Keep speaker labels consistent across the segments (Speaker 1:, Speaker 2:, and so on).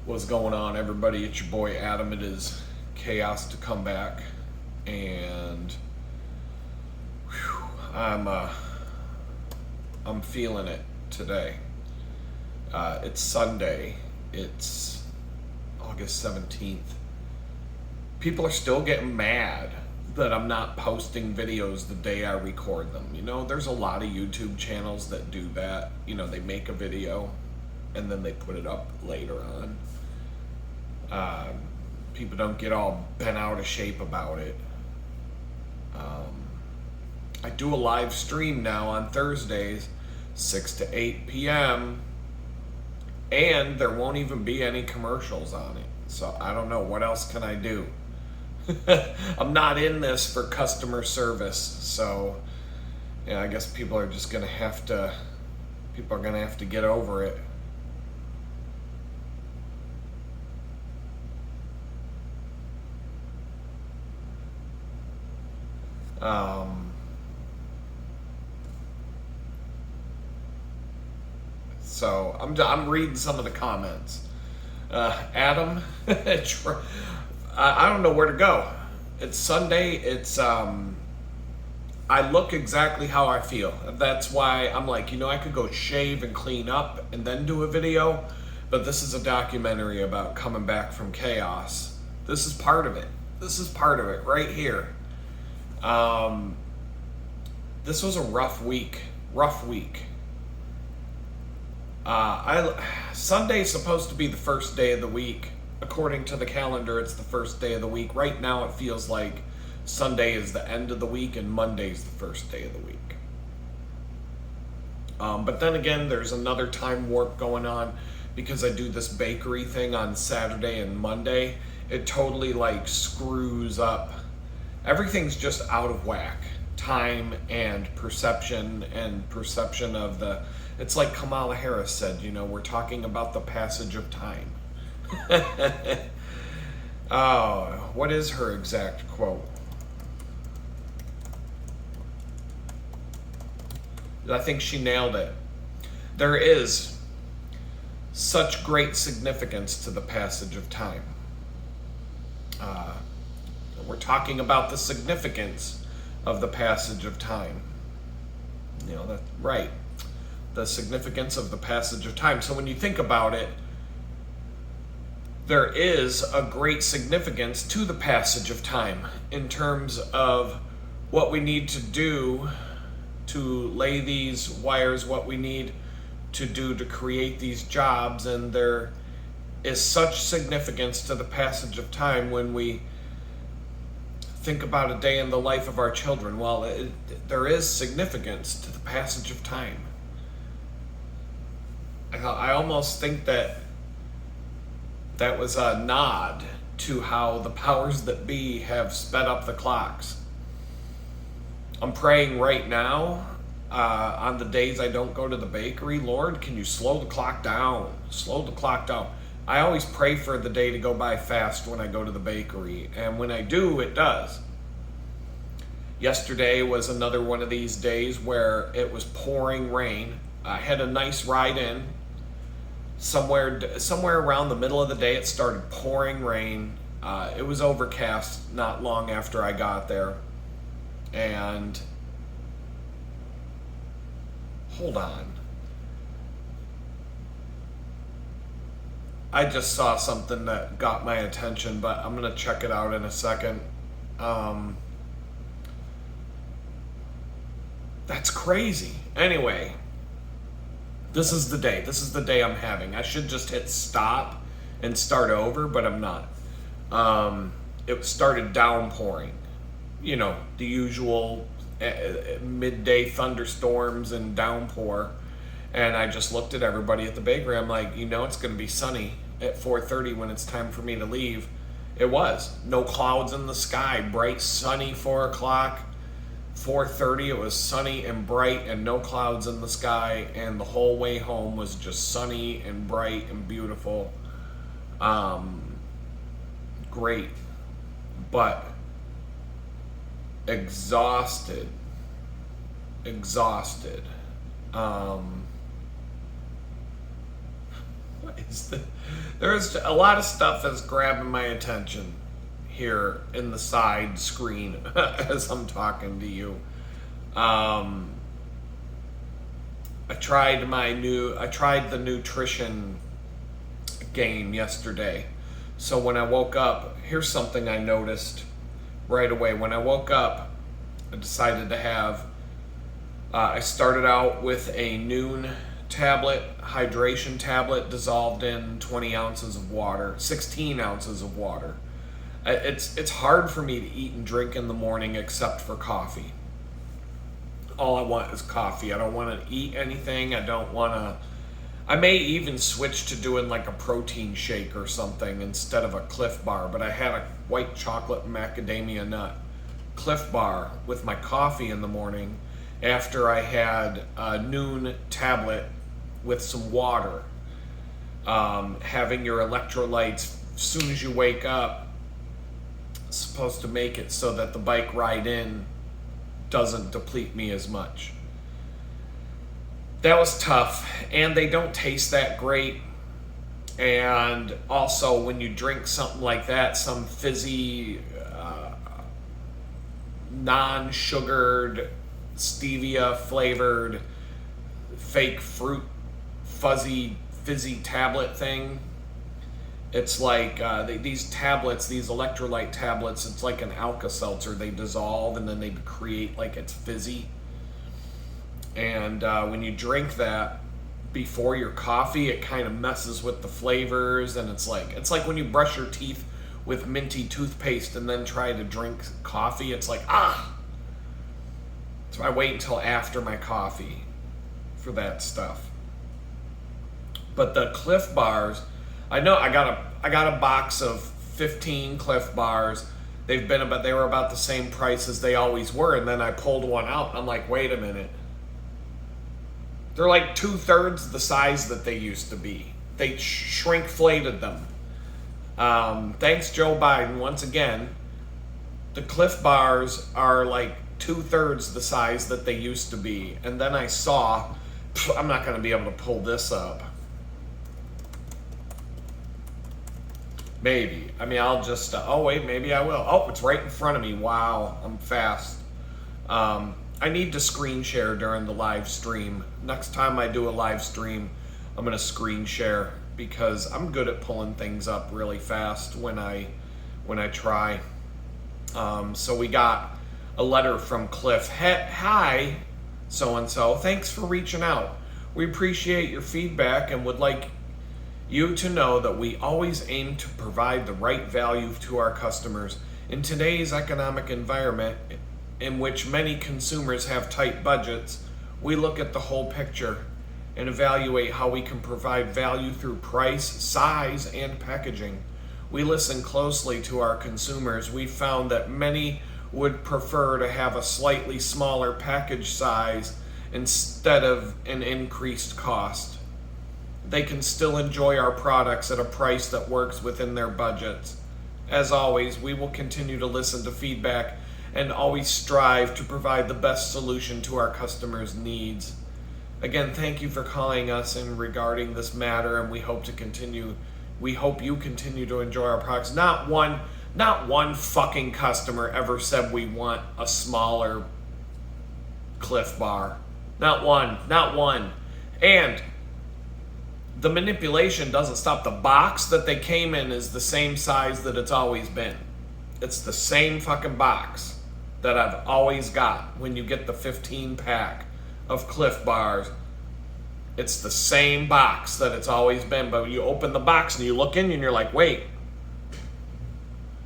Speaker 1: What's going on, everybody? It's your boy Adam. It is chaos to come back, and I'm feeling it today. It's Sunday. It's August 17th. People are still getting mad that I'm not posting videos the day I record them. You know, there's a lot of YouTube channels that do that. You know, they make a video and then they put it up later on. People don't get all bent out of shape about it. I do a live stream now on Thursdays, 6 to 8 p.m. And there won't even be any commercials on it. So I don't know, what else can I do? I'm not in this for customer service. So yeah, I guess people are gonna have to get over it. So I'm reading some of the comments. Adam, I don't know where to go. It's Sunday. It's I look exactly how I feel. That's why I'm like, I could go shave and clean up and then do a video, but this is a documentary about coming back from chaos. This is part of it. This is part of it right here. This was a rough week. Sunday's supposed to be the first day of the week. According to the calendar, it's the first day of the week. Right now, it feels like Sunday is the end of the week and Monday's the first day of the week. But then again, there's another time warp going on because I do this bakery thing on Saturday and Monday. It totally screws up. Everything's just out of whack. Time and perception of the... It's like Kamala Harris said, we're talking about the passage of time. Oh, what is her exact quote? I think she nailed it. There is such great significance to the passage of time. We're talking about the significance of the passage of time. That's right. The significance of the passage of time. So when you think about it, there is a great significance to the passage of time in terms of what we need to do to lay these wires, what we need to do to create these jobs. And there is such significance to the passage of time when we think about a day in the life of our children. Well, there is significance to the passage of time. I almost think that was a nod to how the powers that be have sped up the clocks. I'm praying right now, on the days I don't go to the bakery, Lord, can you slow the clock down? Slow the clock down. I always pray for the day to go by fast when I go to the bakery, and when I do, it does. Yesterday was another one of these days where it was pouring rain. I had a nice ride in. Somewhere around the middle of the day, it started pouring rain. It was overcast not long after I got there. And hold on. I just saw something that got my attention, but I'm going to check it out in a second. That's crazy. Anyway, this is the day. This is the day I'm having. I should just hit stop and start over, but I'm not. It started downpouring. The usual midday thunderstorms and downpour. And I just looked at everybody at the bakery. I'm like, it's going to be sunny at 4:30 when it's time for me to leave. It was. No clouds in the sky. Bright, sunny 4 o'clock. 4:30, it was sunny and bright and no clouds in the sky. And the whole way home was just sunny and bright and beautiful. Great. But exhausted. There's a lot of stuff that's grabbing my attention here in the side screen as I'm talking to you. I tried the nutrition game yesterday. So when I woke up, here's something I noticed right away. When I woke up, I decided to have, I started out with a noon tablet, hydration tablet dissolved in 20 ounces of water, 16 ounces of water. It's hard for me to eat and drink in the morning except for coffee. All I want is coffee. I don't want to eat anything. I may even switch to doing like a protein shake or something instead of a Cliff Bar, but I had a white chocolate macadamia nut Cliff Bar with my coffee in the morning after I had a noon tablet with some water. Having your electrolytes as soon as you wake up is supposed to make it so that the bike ride in doesn't deplete me as much. That was tough, and they don't taste that great. And also, when you drink something like that, some fizzy, non-sugared, stevia flavored, fake fruit, fizzy tablet thing, it's like these tablets, these electrolyte tablets, it's like an Alka-Seltzer. They dissolve and then they create like it's fizzy. And when you drink that before your coffee, it kind of messes with the flavors. And it's like when you brush your teeth with minty toothpaste and then try to drink coffee. It's like, So I wait until after my coffee for that stuff. But the Cliff Bars, I know I got a box of 15 Cliff Bars. They were about the same price as they always were, and then I pulled one out and I'm like, wait a minute. They're like 2/3 the size that they used to be. They shrinkflated them. Thanks Joe Biden once again. The Cliff Bars are like 2/3 the size that they used to be. And then I saw, I'm not going to be able to pull this up. Maybe. I mean, I'll just, maybe I will. Oh, it's right in front of me. Wow, I'm fast. I need to screen share during the live stream. Next time I do a live stream, I'm going to screen share because I'm good at pulling things up really fast when I try. So we got a letter from Cliff. Hi, so-and-so. Thanks for reaching out. We appreciate your feedback and would like you to know that we always aim to provide the right value to our customers. In today's economic environment, in which many consumers have tight budgets, we look at the whole picture and evaluate how we can provide value through price, size, and packaging. We listen closely to our consumers. We found that many would prefer to have a slightly smaller package size instead of an increased cost. They can still enjoy our products at a price that works within their budgets. As always, we will continue to listen to feedback and always strive to provide the best solution to our customers' needs. Again, thank you for calling us in regarding this matter, and we hope you continue to enjoy our products. Not one fucking customer ever said we want a smaller Cliff Bar. Not one. And the manipulation doesn't stop. The box that they came in is the same size that it's always been. It's the same fucking box that I've always got when you get the 15 pack of Cliff Bars. It's the same box that it's always been, but you open the box and you look in and you're like, wait.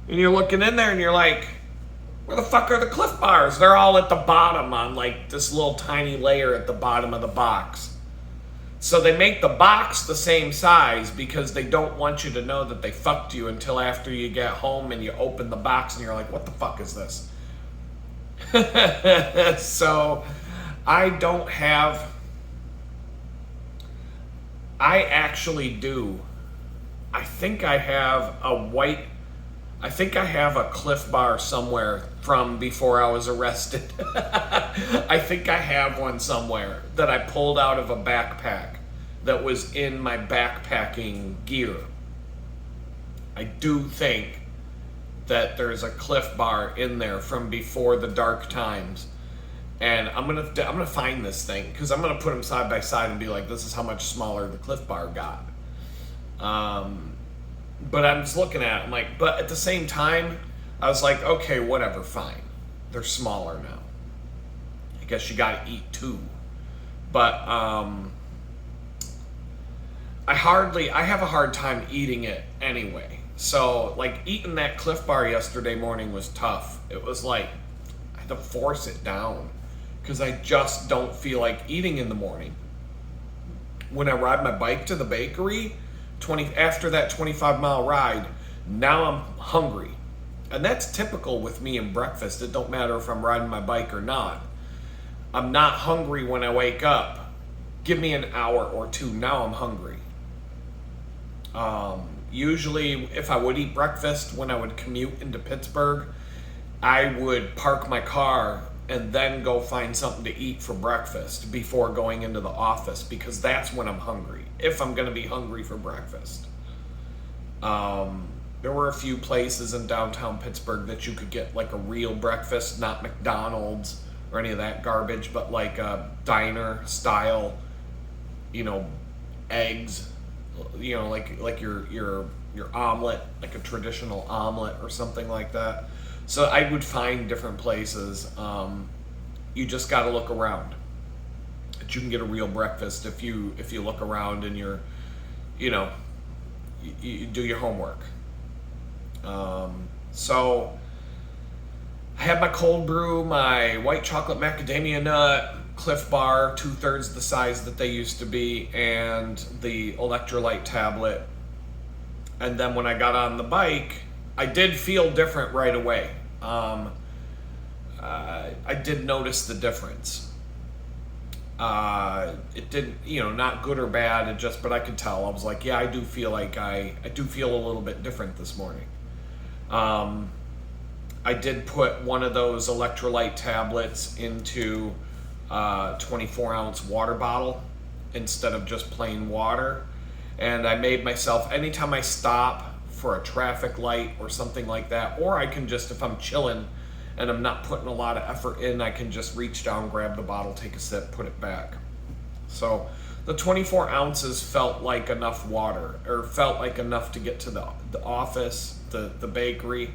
Speaker 1: And you're looking in there and you're like, where the fuck are the Cliff Bars? They're all at the bottom on like this little tiny layer at the bottom of the box. So they make the box the same size because they don't want you to know that they fucked you until after you get home and you open the box and you're like, what the fuck is this? So I actually do. I think I have a Cliff Bar somewhere from before I was arrested. I think I have one somewhere that I pulled out of a backpack that was in my backpacking gear. I do think that there's a Cliff Bar in there from before the dark times, and I'm gonna find this thing because I'm gonna put them side by side and be like, this is how much smaller the Cliff Bar got. But I'm just looking at it, I'm like, but at the same time, I was like, okay, whatever, fine. They're smaller now. I guess you gotta eat too. But I have a hard time eating it anyway. So like eating that Cliff Bar yesterday morning was tough. It was like I had to force it down because I just don't feel like eating in the morning. When I ride my bike to the bakery, after that 25-mile ride, now I'm hungry. And that's typical with me in breakfast. It don't matter if I'm riding my bike or not. I'm not hungry when I wake up. Give me an hour or two, now I'm hungry. Usually, if I would eat breakfast when I would commute into Pittsburgh, I would park my car and then go find something to eat for breakfast before going into the office, because that's when I'm hungry, if I'm going to be hungry for breakfast. There were a few places in downtown Pittsburgh that you could get like a real breakfast, not McDonald's or any of that garbage, but like a diner style, eggs, like your omelet, like a traditional omelet or something like that. So I would find different places. You just got to look around. But you can get a real breakfast if you look around and you do your homework. So I had my cold brew, my white chocolate macadamia nut, Cliff Bar, 2/3 the size that they used to be, and the electrolyte tablet. And then when I got on the bike, I did feel different right away. I did notice the difference. It didn't, not good or bad. But I could tell. I was like, yeah, I do feel like I do feel a little bit different this morning. I did put one of those electrolyte tablets into a 24-ounce water bottle instead of just plain water. And I made myself, anytime I stop for a traffic light or something like that, or I can just, if I'm chilling and I'm not putting a lot of effort in, I can just reach down, grab the bottle, take a sip, put it back. So the 24 ounces felt like enough water, or felt like enough to get to the office, the bakery.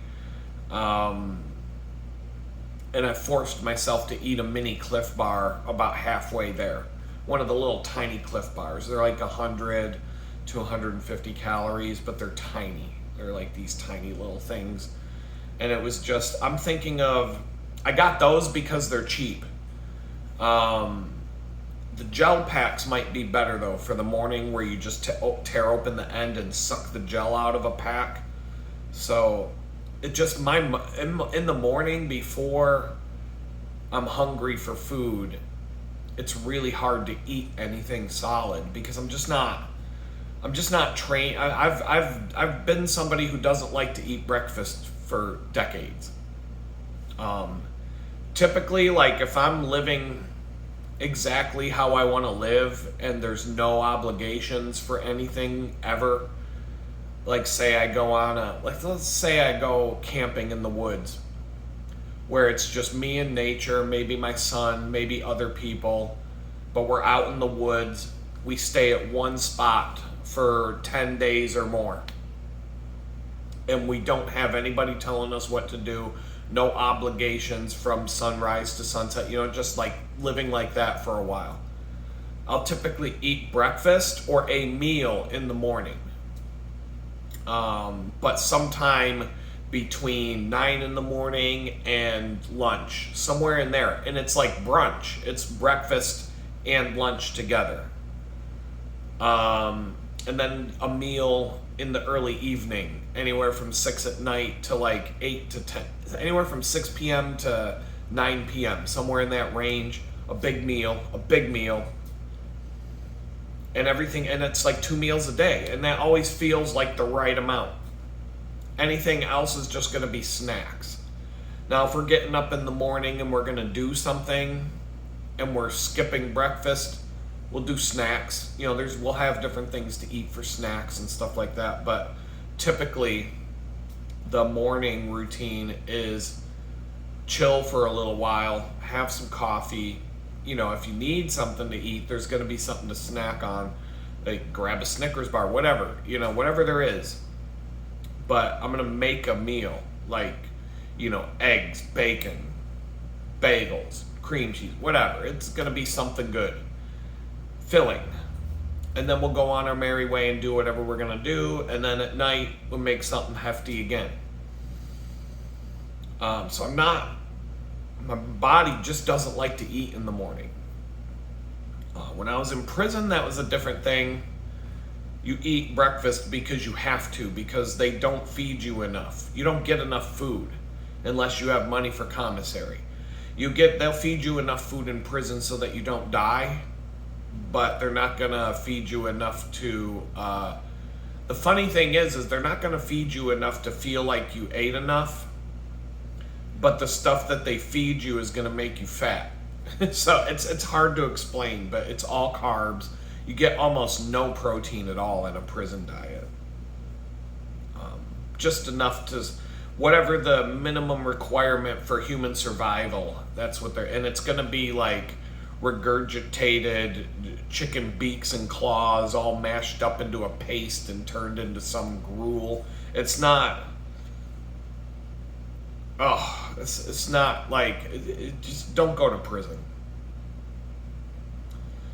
Speaker 1: And I forced myself to eat a mini Cliff Bar about halfway there. One of the little tiny Cliff Bars. They're like 100 to 150 calories, but they're tiny. They're like these tiny little things. And it was just, I'm thinking of, I got those because they're cheap. The gel packs might be better though for the morning, where you just tear open the end and suck the gel out of a pack. So it just, in the morning before I'm hungry for food, it's really hard to eat anything solid because I'm just not trained. I've been somebody who doesn't like to eat breakfast for decades. Typically, like if I'm living exactly how I want to live and there's no obligations for anything ever, like say I go let's say I go camping in the woods where it's just me and nature, maybe my son, maybe other people, but we're out in the woods. We stay at one spot for 10 days or more. And we don't have anybody telling us what to do, no obligations from sunrise to sunset, just like living like that for a while. I'll typically eat breakfast or a meal in the morning. But sometime between 9 in the morning and lunch, somewhere in there. And it's like brunch. It's breakfast and lunch together. And then a meal in the early evening, anywhere from 6 at night to like 8 to 10, anywhere from 6 p.m. to 9 p.m., somewhere in that range, a big meal, and everything, and it's like 2 meals a day, and that always feels like the right amount. Anything else is just gonna be snacks. Now, if we're getting up in the morning and we're gonna do something, and we're skipping breakfast, we'll do snacks. You know, we'll have different things to eat for snacks and stuff like that. But typically, the morning routine is chill for a little while, have some coffee. You know, if you need something to eat, there's going to be something to snack on. Like grab a Snickers bar, whatever, you know, whatever there is. But I'm going to make a meal, like, you know, eggs, bacon, bagels, cream cheese, whatever. It's going to be something good, filling. And then we'll go on our merry way and do whatever we're going to do. And then at night, we'll make something hefty again. So my body just doesn't like to eat in the morning. When I was in prison, that was a different thing. You eat breakfast because you have to, because they don't feed you enough. You don't get enough food unless you have money for commissary. They'll feed you enough food in prison so that you don't die, but they're not gonna feed you enough to, the funny thing is they're not gonna feed you enough to feel like you ate enough, but the stuff that they feed you is gonna make you fat. So it's hard to explain, but it's all carbs. You get almost no protein at all in a prison diet. Just enough to, whatever the minimum requirement for human survival, that's what and it's gonna be like regurgitated chicken beaks and claws all mashed up into a paste and turned into some gruel. It's not, it's not like, just don't go to prison.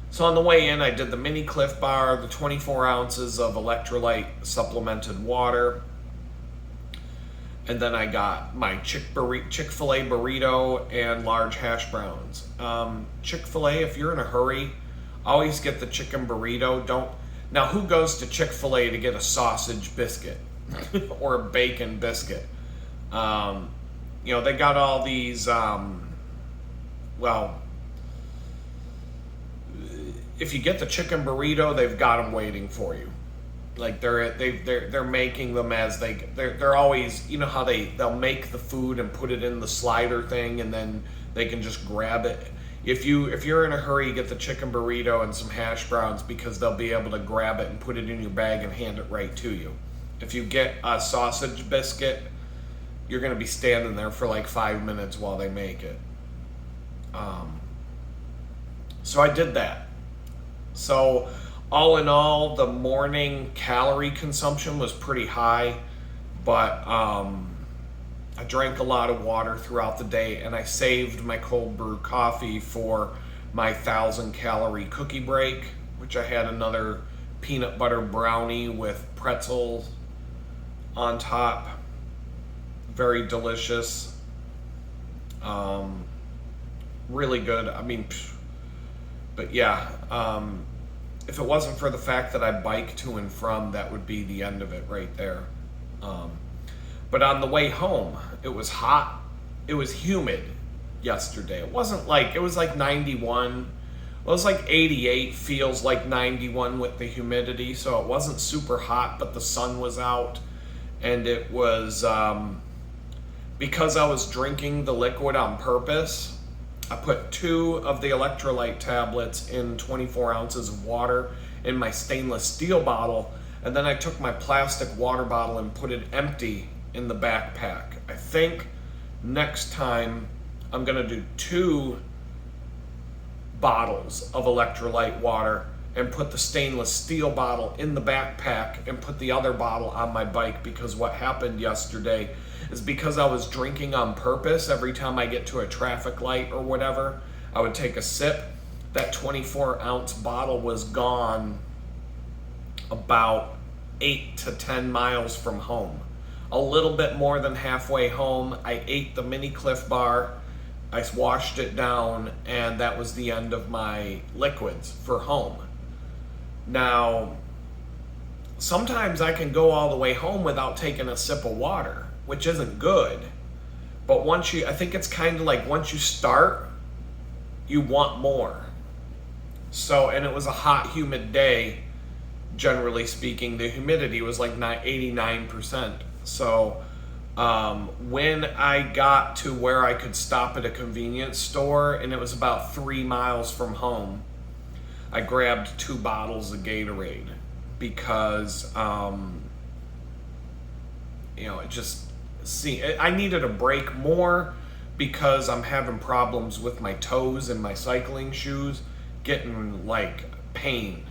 Speaker 1: So on the way in, I did the mini Cliff Bar, the 24 ounces of electrolyte supplemented water, and then I got my Chick-fil-A burrito and large hash browns. Chick-fil-A, if you're in a hurry, always get the chicken burrito. Now who goes to Chick-fil-A to get a sausage biscuit or a bacon biscuit? You know, they got all these, if you get the chicken burrito, they've got them waiting for you. Like they're making them as they're always, you know how they'll make the food and put it in the slider thing, and then they can just grab it. If you're in a hurry, get the chicken burrito and some hash browns, because they'll be able to grab it and put it in your bag and hand it right to you. If you get a sausage biscuit, you're going to be standing there for like 5 minutes while they make it. So I did that. So all in all, the morning calorie consumption was pretty high, but I drank a lot of water throughout the day, and I saved my cold brew coffee for my 1,000-calorie cookie break, which I had another peanut butter brownie with pretzels on top. Very delicious. Really good. I mean, but yeah, if it wasn't for the fact that I bike to and from, that would be the end of it right there. But on the way home, it was hot. It was humid yesterday. It was like 91. It was like 88, feels like 91 with the humidity. So it wasn't super hot, but the sun was out. And it was, because I was drinking the liquid on purpose, I put 2 of the electrolyte tablets in 24 ounces of water in my stainless steel bottle, and then I took my plastic water bottle and put it empty in the backpack. I think next time I'm gonna do 2 bottles of electrolyte water and put the stainless steel bottle in the backpack and put the other bottle on my bike, because what happened yesterday is, because I was drinking on purpose, every time I get to a traffic light or whatever, I would take a sip. That 24-ounce bottle was gone about 8 to 10 miles from home. A little bit more than halfway home, I ate the mini Cliff Bar, I washed it down, and that was the end of my liquids for home. Now, sometimes I can go all the way home without taking a sip of water, which isn't good. But I think it's kind of like once you start, you want more. So, and it was a hot, humid day, generally speaking. The humidity was like 89%. So, when I got to where I could stop at a convenience store, and it was about 3 miles from home, I grabbed 2 bottles of Gatorade because, it just, I needed a break more because I'm having problems with my toes and my cycling shoes, getting like pain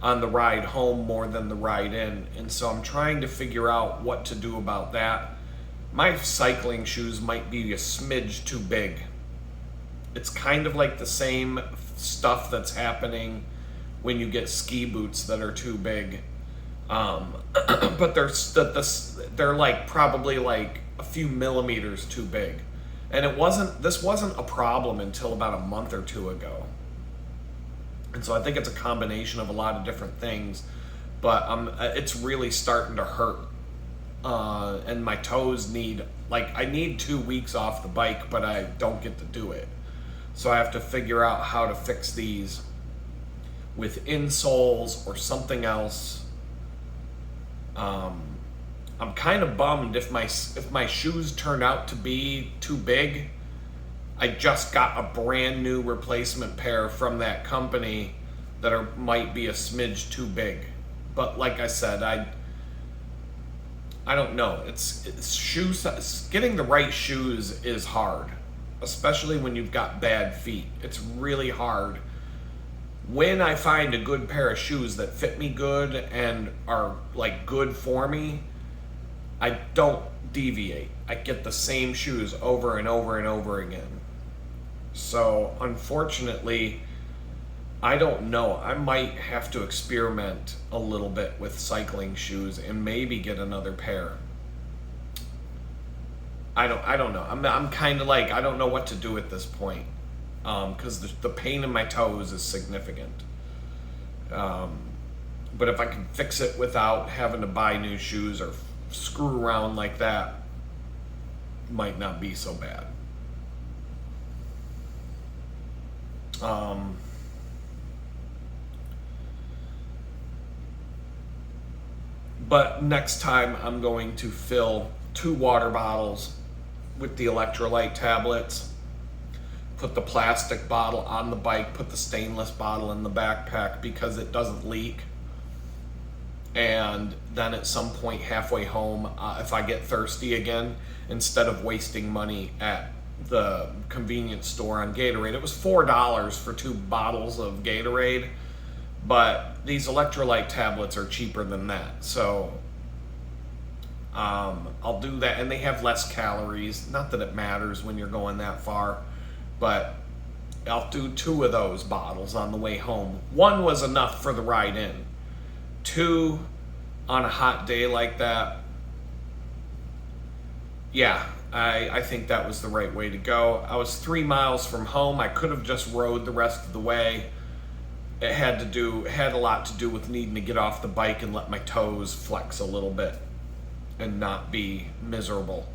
Speaker 1: on the ride home more than the ride in. And so I'm trying to figure out what to do about that. My cycling shoes might be a smidge too big. It's kind of like the same stuff that's happening when you get ski boots that are too big. But they're like probably like a few millimeters too big. And this wasn't a problem until about a month or 2 ago. And so I think it's a combination of a lot of different things, but it's really starting to hurt. And my toes I need 2 weeks off the bike, but I don't get to do it. So I have to figure out how to fix these with insoles or something else. I'm kind of bummed if my shoes turn out to be too big. I just got a brand new replacement pair from that company that might be a smidge too big. But like I said, I don't know. It's shoes. Getting the right shoes is hard, especially when you've got bad feet. It's really hard. When I find a good pair of shoes that fit me good and are like good for me, I don't deviate. I get the same shoes over and over and over again. So unfortunately, I don't know. I might have to experiment a little bit with cycling shoes and maybe get another pair. I don't know. I'm kind of like, I don't know what to do at this point, because the pain in my toes is significant. But if I can fix it without having to buy new shoes or screw around like that, might not be so bad. But next time I'm going to fill 2 water bottles with the electrolyte tablets, put the plastic bottle on the bike, put the stainless bottle in the backpack because it doesn't leak. And then at some point halfway home, if I get thirsty again, instead of wasting money at the convenience store on Gatorade, it was $4 for 2 bottles of Gatorade, but these electrolyte tablets are cheaper than that. So I'll do that, and they have less calories. Not that it matters when you're going that far, but I'll do 2 of those bottles on the way home. 1 was enough for the ride in. 2 on a hot day like that, yeah, I think that was the right way to go. I was 3 miles from home. I could have just rode the rest of the way. It had a lot to do with needing to get off the bike and let my toes flex a little bit and not be miserable.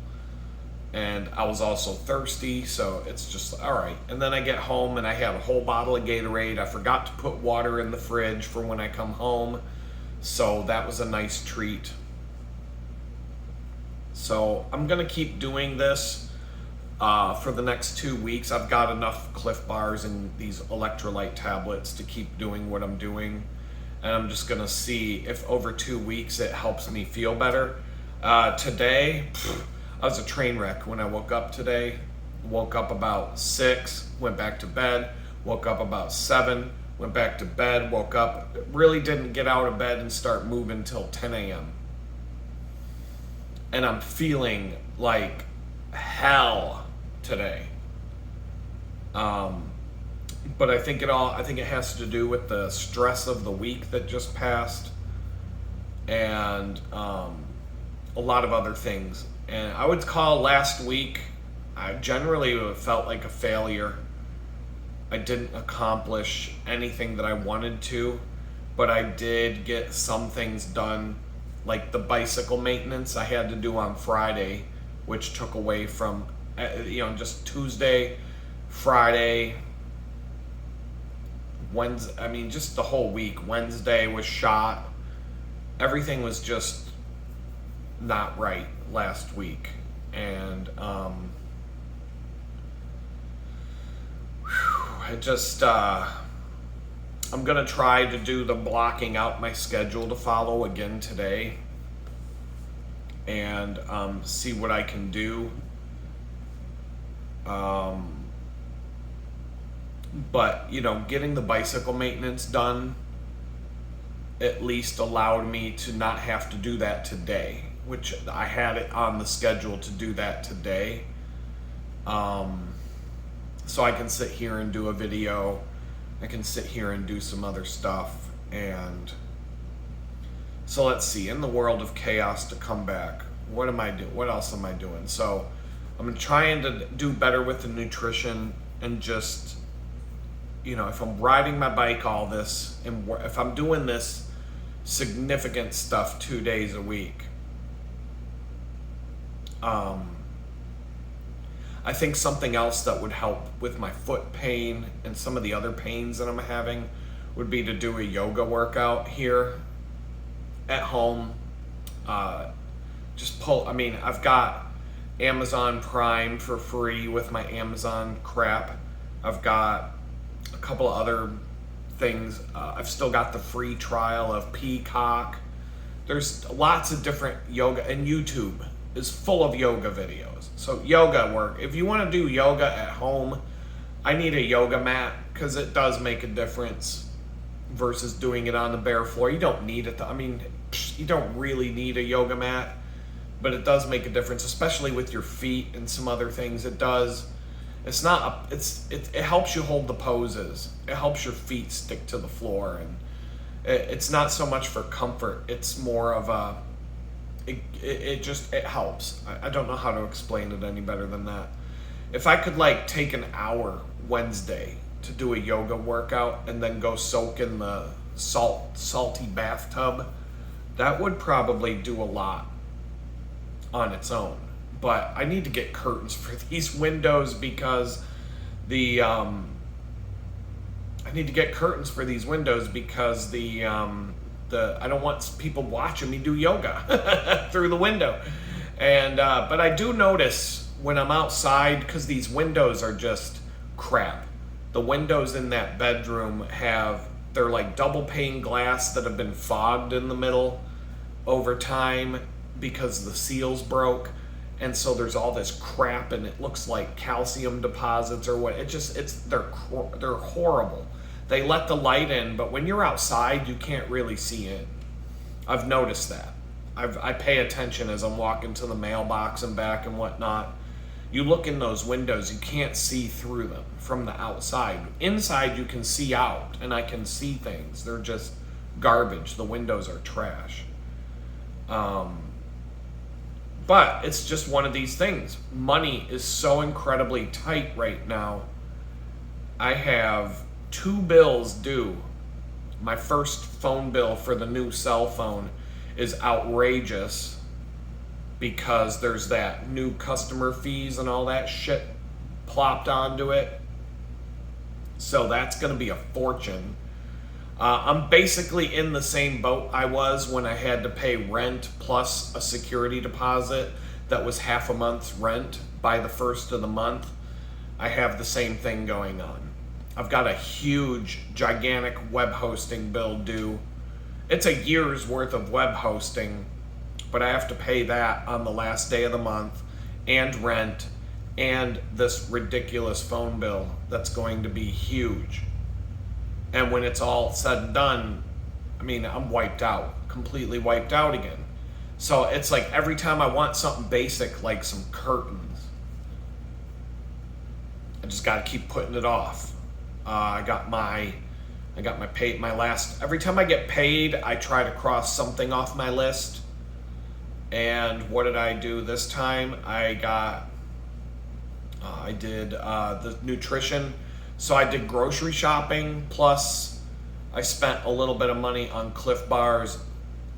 Speaker 1: And I was also thirsty, so it's just all right. And then I get home and I have a whole bottle of Gatorade. I forgot to put water in the fridge for when I come home, so that was a nice treat. So I'm gonna keep doing this for the next 2 weeks. I've got enough Cliff Bars and these electrolyte tablets to keep doing what I'm doing, and I'm just gonna see if over 2 weeks it helps me feel better. Today, I was a train wreck when I woke up today. Woke up about 6, went back to bed, woke up about 7, went back to bed, woke up, really didn't get out of bed and start moving till 10 a.m. And I'm feeling like hell today. But I think it has to do with the stress of the week that just passed, and a lot of other things. And I would call last week, I generally felt like a failure. I didn't accomplish anything that I wanted to, but I did get some things done, like the bicycle maintenance I had to do on Friday, which took away from, just Tuesday, Friday, Wednesday, just the whole week. Wednesday was shot. Everything was just not right last week. And I'm gonna try to do the blocking out my schedule to follow again today, and see what I can do. But getting the bicycle maintenance done at least allowed me to not have to do that today, which I had it on the schedule to do that today. So I can sit here and do a video. I can sit here and do some other stuff. And so let's see, in the world of chaos to come back, what am I doing? What else am I doing? So I'm trying to do better with the nutrition, and just, if I'm riding my bike all this, and if I'm doing this significant stuff 2 days a week, I think something else that would help with my foot pain and some of the other pains that I'm having would be to do a yoga workout here at home. I've got Amazon Prime for free with my Amazon crap. I've got a couple of other things. I've still got the free trial of Peacock. There's lots of different yoga, and YouTube is full of yoga videos. So yoga work. If you want to do yoga at home, I need a yoga mat, because it does make a difference versus doing it on the bare floor. You don't need it. You don't really need a yoga mat, but it does make a difference, especially with your feet and some other things. It does. It helps you hold the poses. It helps your feet stick to the floor, and it's not so much for comfort. It's more of a, it helps. I don't know how to explain it any better than that. If I could take an hour Wednesday to do a yoga workout and then go soak in the salty bathtub, that would probably do a lot on its own. But I need to get curtains for these windows, because I don't want people watching me do yoga through the window. And but I do notice when I'm outside, because these windows are just crap. The windows in that bedroom they're like double pane glass that have been fogged in the middle over time because the seals broke. And so there's all this crap, and it looks like calcium deposits or what. They're horrible. They let the light in, but when you're outside, you can't really see in. I've noticed that. I pay attention as I'm walking to the mailbox and back and whatnot. You look in those windows, you can't see through them from the outside. Inside, you can see out, and I can see things. They're just garbage. The windows are trash. But it's just one of these things. Money is so incredibly tight right now. I have 2 bills due. My first phone bill for the new cell phone is outrageous, because there's that new customer fees and all that shit plopped onto it. So that's going to be a fortune. I'm basically in the same boat I was when I had to pay rent plus a security deposit that was half a month's rent by the first of the month. I have the same thing going on. I've got a huge, gigantic web hosting bill due. It's a year's worth of web hosting, but I have to pay that on the last day of the month, and rent, and this ridiculous phone bill that's going to be huge. And when it's all said and done, I'm wiped out, completely wiped out again. So it's like every time I want something basic, like some curtains, I just got to keep putting it off. I got my last, every time I get paid, I try to cross something off my list. And what did I do this time? I did the nutrition. So I did grocery shopping, plus I spent a little bit of money on Cliff Bars,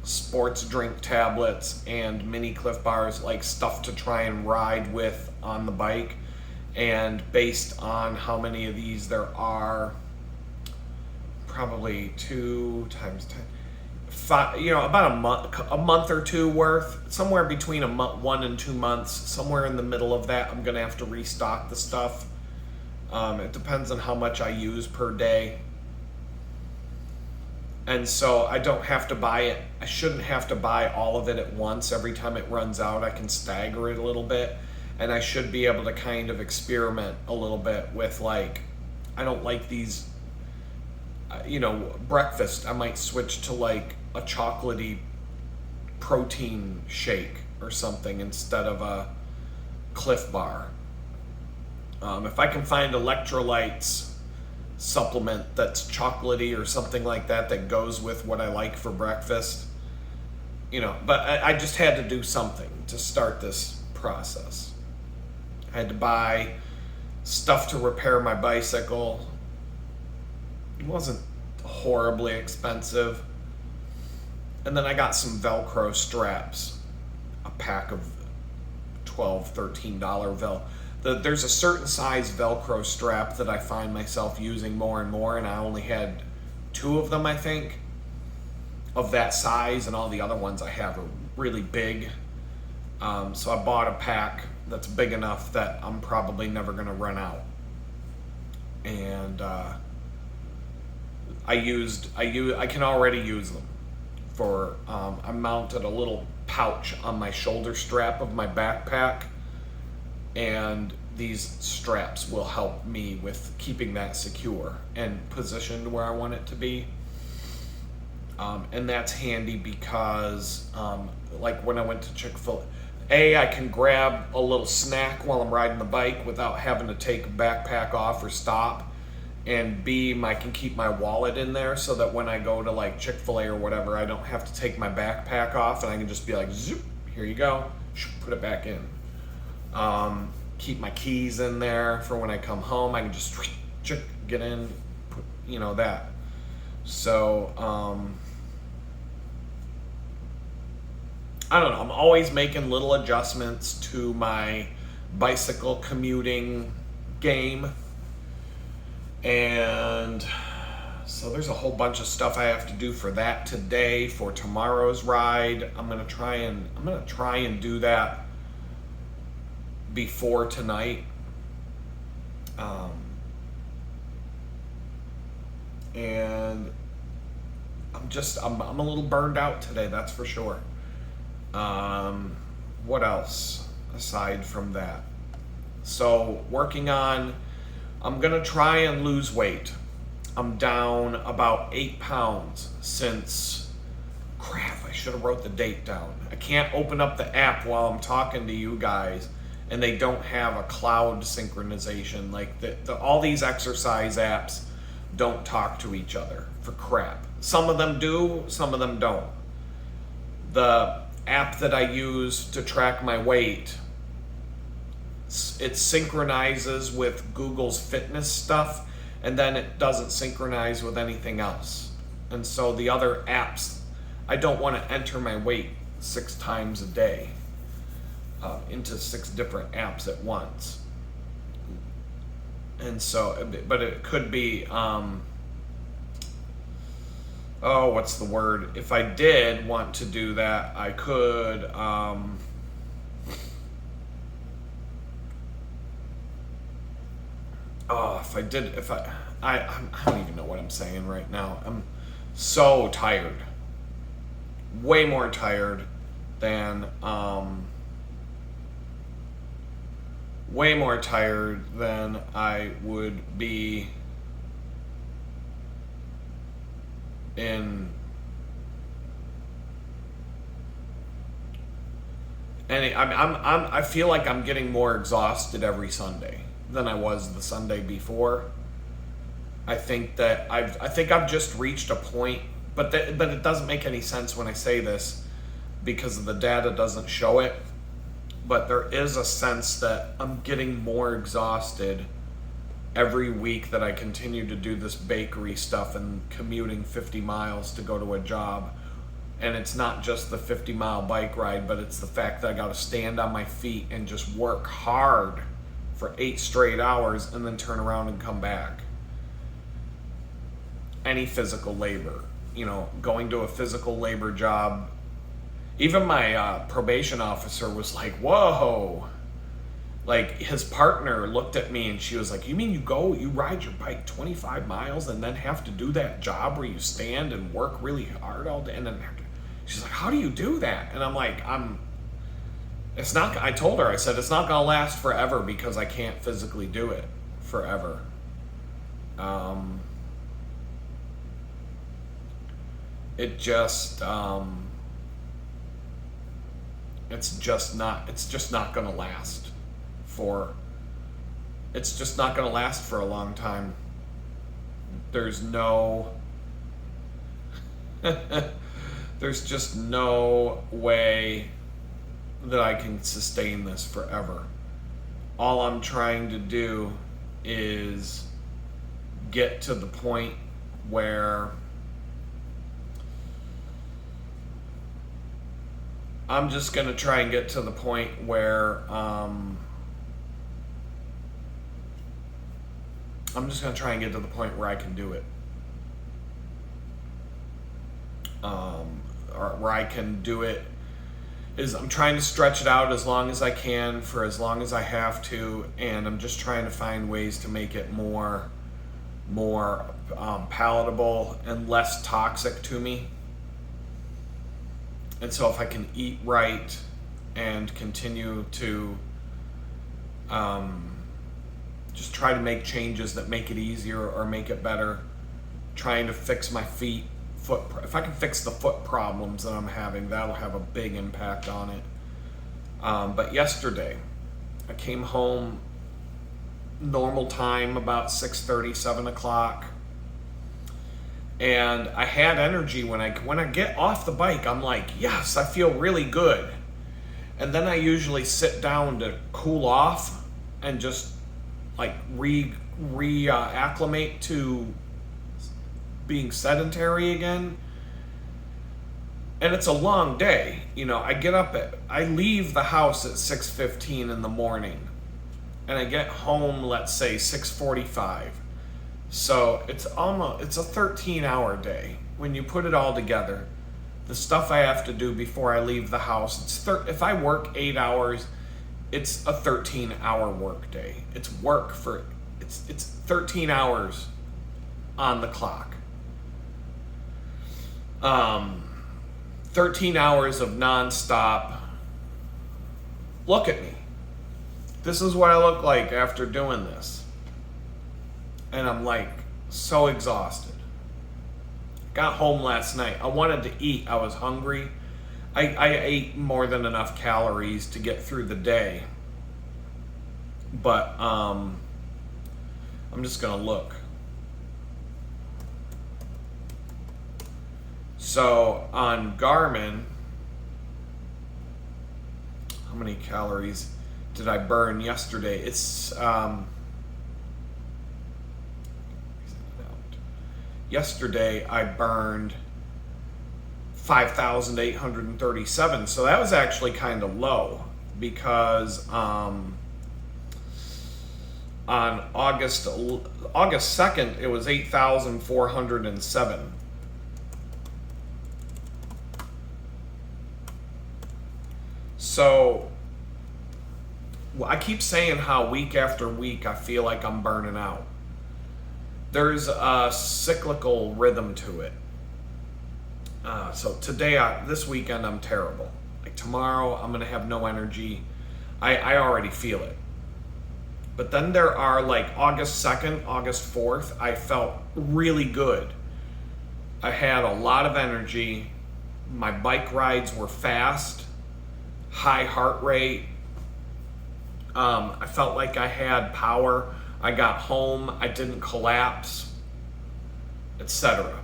Speaker 1: sports drink tablets, and mini Cliff Bars, like stuff to try and ride with on the bike. And based on how many of these there are, probably 2 times 10, 5, about a month or two worth, somewhere between 1 and 2 months, somewhere in the middle of that. I'm gonna have to restock the stuff. It depends on how much I use per day. And so I don't have to buy it. I shouldn't have to buy all of it at once. Every time it runs out, I can stagger it a little bit. And I should be able to kind of experiment a little bit with, like, I don't like these, breakfast. I might switch to like a chocolatey protein shake or something instead of a Cliff Bar. If I can find electrolytes supplement that's chocolatey or something like that that goes with what I like for breakfast, but I just had to do something to start this process. I had to buy stuff to repair my bicycle. It wasn't horribly expensive. And then I got some Velcro straps, a pack of $12, $13 there's a certain size Velcro strap that I find myself using more and more, and I only had 2 of them, I think, of that size, and all the other ones I have are really big. So I bought a pack that's big enough that I'm probably never going to run out. And I can already use them for, I mounted a little pouch on my shoulder strap of my backpack, and these straps will help me with keeping that secure and positioned where I want it to be. And that's handy because, like when I went to Chick-fil-A, I can grab a little snack while I'm riding the bike without having to take a backpack off or stop. And B, I can keep my wallet in there so that when I go to like Chick-fil-A or whatever, I don't have to take my backpack off, and I can just be like, zoop, here you go, put it back in. Keep my keys in there for when I come home. I can just get in, put, that. So, I don't know. I'm always making little adjustments to my bicycle commuting game. And so there's a whole bunch of stuff I have to do for that today, for tomorrow's ride. I'm gonna try and do that before tonight. And I'm a little burned out today, that's for sure. What else aside from that? So I'm gonna try and lose weight. I'm down about 8 pounds since, crap, I should have wrote the date down. I can't open up the app while I'm talking to you guys, and they don't have a cloud synchronization. Like all these exercise apps don't talk to each other for crap. Some of them do, some of them don't. The app that I use to track my weight, it synchronizes with Google's fitness stuff, and then it doesn't synchronize with anything else. And so the other apps, I don't want to enter my weight 6 times a day into 6 different apps at once. And so, but it could be, what's the word? If I did want to do that, I could, I don't even know what I'm saying right now. I'm so tired. Way more tired than I would be in I feel like I'm getting more exhausted every Sunday than I was the Sunday before. I think I've just reached a point, but it doesn't make any sense when I say this because the data doesn't show it. But there is a sense that I'm getting more exhausted every week that I continue to do this bakery stuff and commuting 50 miles to go to a job. And it's not just the 50-mile bike ride, but it's the fact that I got to stand on my feet and just work hard for 8 straight hours and then turn around and come back. Any physical labor, going to a physical labor job. Even my probation officer was like, whoa, Like, his partner looked at me and she was like, you mean you ride your bike 25 miles and then have to do that job where you stand and work really hard all day? And then she's like, how do you do that? And I'm like, it's not, I told her, I said, it's not gonna last forever because I can't physically do it forever. It just, it's just not gonna last it's just not gonna last for a long time. There's just no way that I can sustain this forever. All I'm trying to do is get to the point where I'm just going to try and get to the point where I'm just going to try and get to the point where I can do it. Or where I can do it is I'm trying to stretch it out as long as I can for as long as I have to, and I'm just trying to find ways to make it more palatable and less toxic to me. And so if I can eat right and continue to just try to make changes that make it easier or make it better, trying to fix my foot. If I can fix the foot problems that I'm having, that'll have a big impact on it. But yesterday, I came home normal time, about 6:30, 7 o'clock. And I had energy when I get off the bike. I'm like, yes, I feel really good. And then I usually sit down to cool off and just like acclimate to being sedentary again. And it's a long day. You know, I leave the house at 6:15 in the morning, and I get home, let's say 6:45. So it's a 13-hour day when you put it all together. The stuff I have to do before I leave the house, if I work 8 hours, it's a 13-hour work day. It's 13 hours on the clock. 13 hours of nonstop. Look at me. This is what I look like after doing this. And I'm like so exhausted. Got home last night. I wanted to eat. I was hungry. I ate more than enough calories to get through the day. But I'm just gonna look. So on Garmin, how many calories did I burn yesterday? It's yesterday I burned 5,837. So that was actually kind of low because on August 2nd it was 8,407. So I keep saying how week after week I feel like I'm burning out. There's a cyclical rhythm to it. So this weekend, I'm terrible. Like tomorrow, I'm gonna have no energy. I already feel it. But then there are like August 2nd, August 4th, I felt really good. I had a lot of energy. My bike rides were fast, high heart rate. I felt like I had power. I got home, I didn't collapse, etc.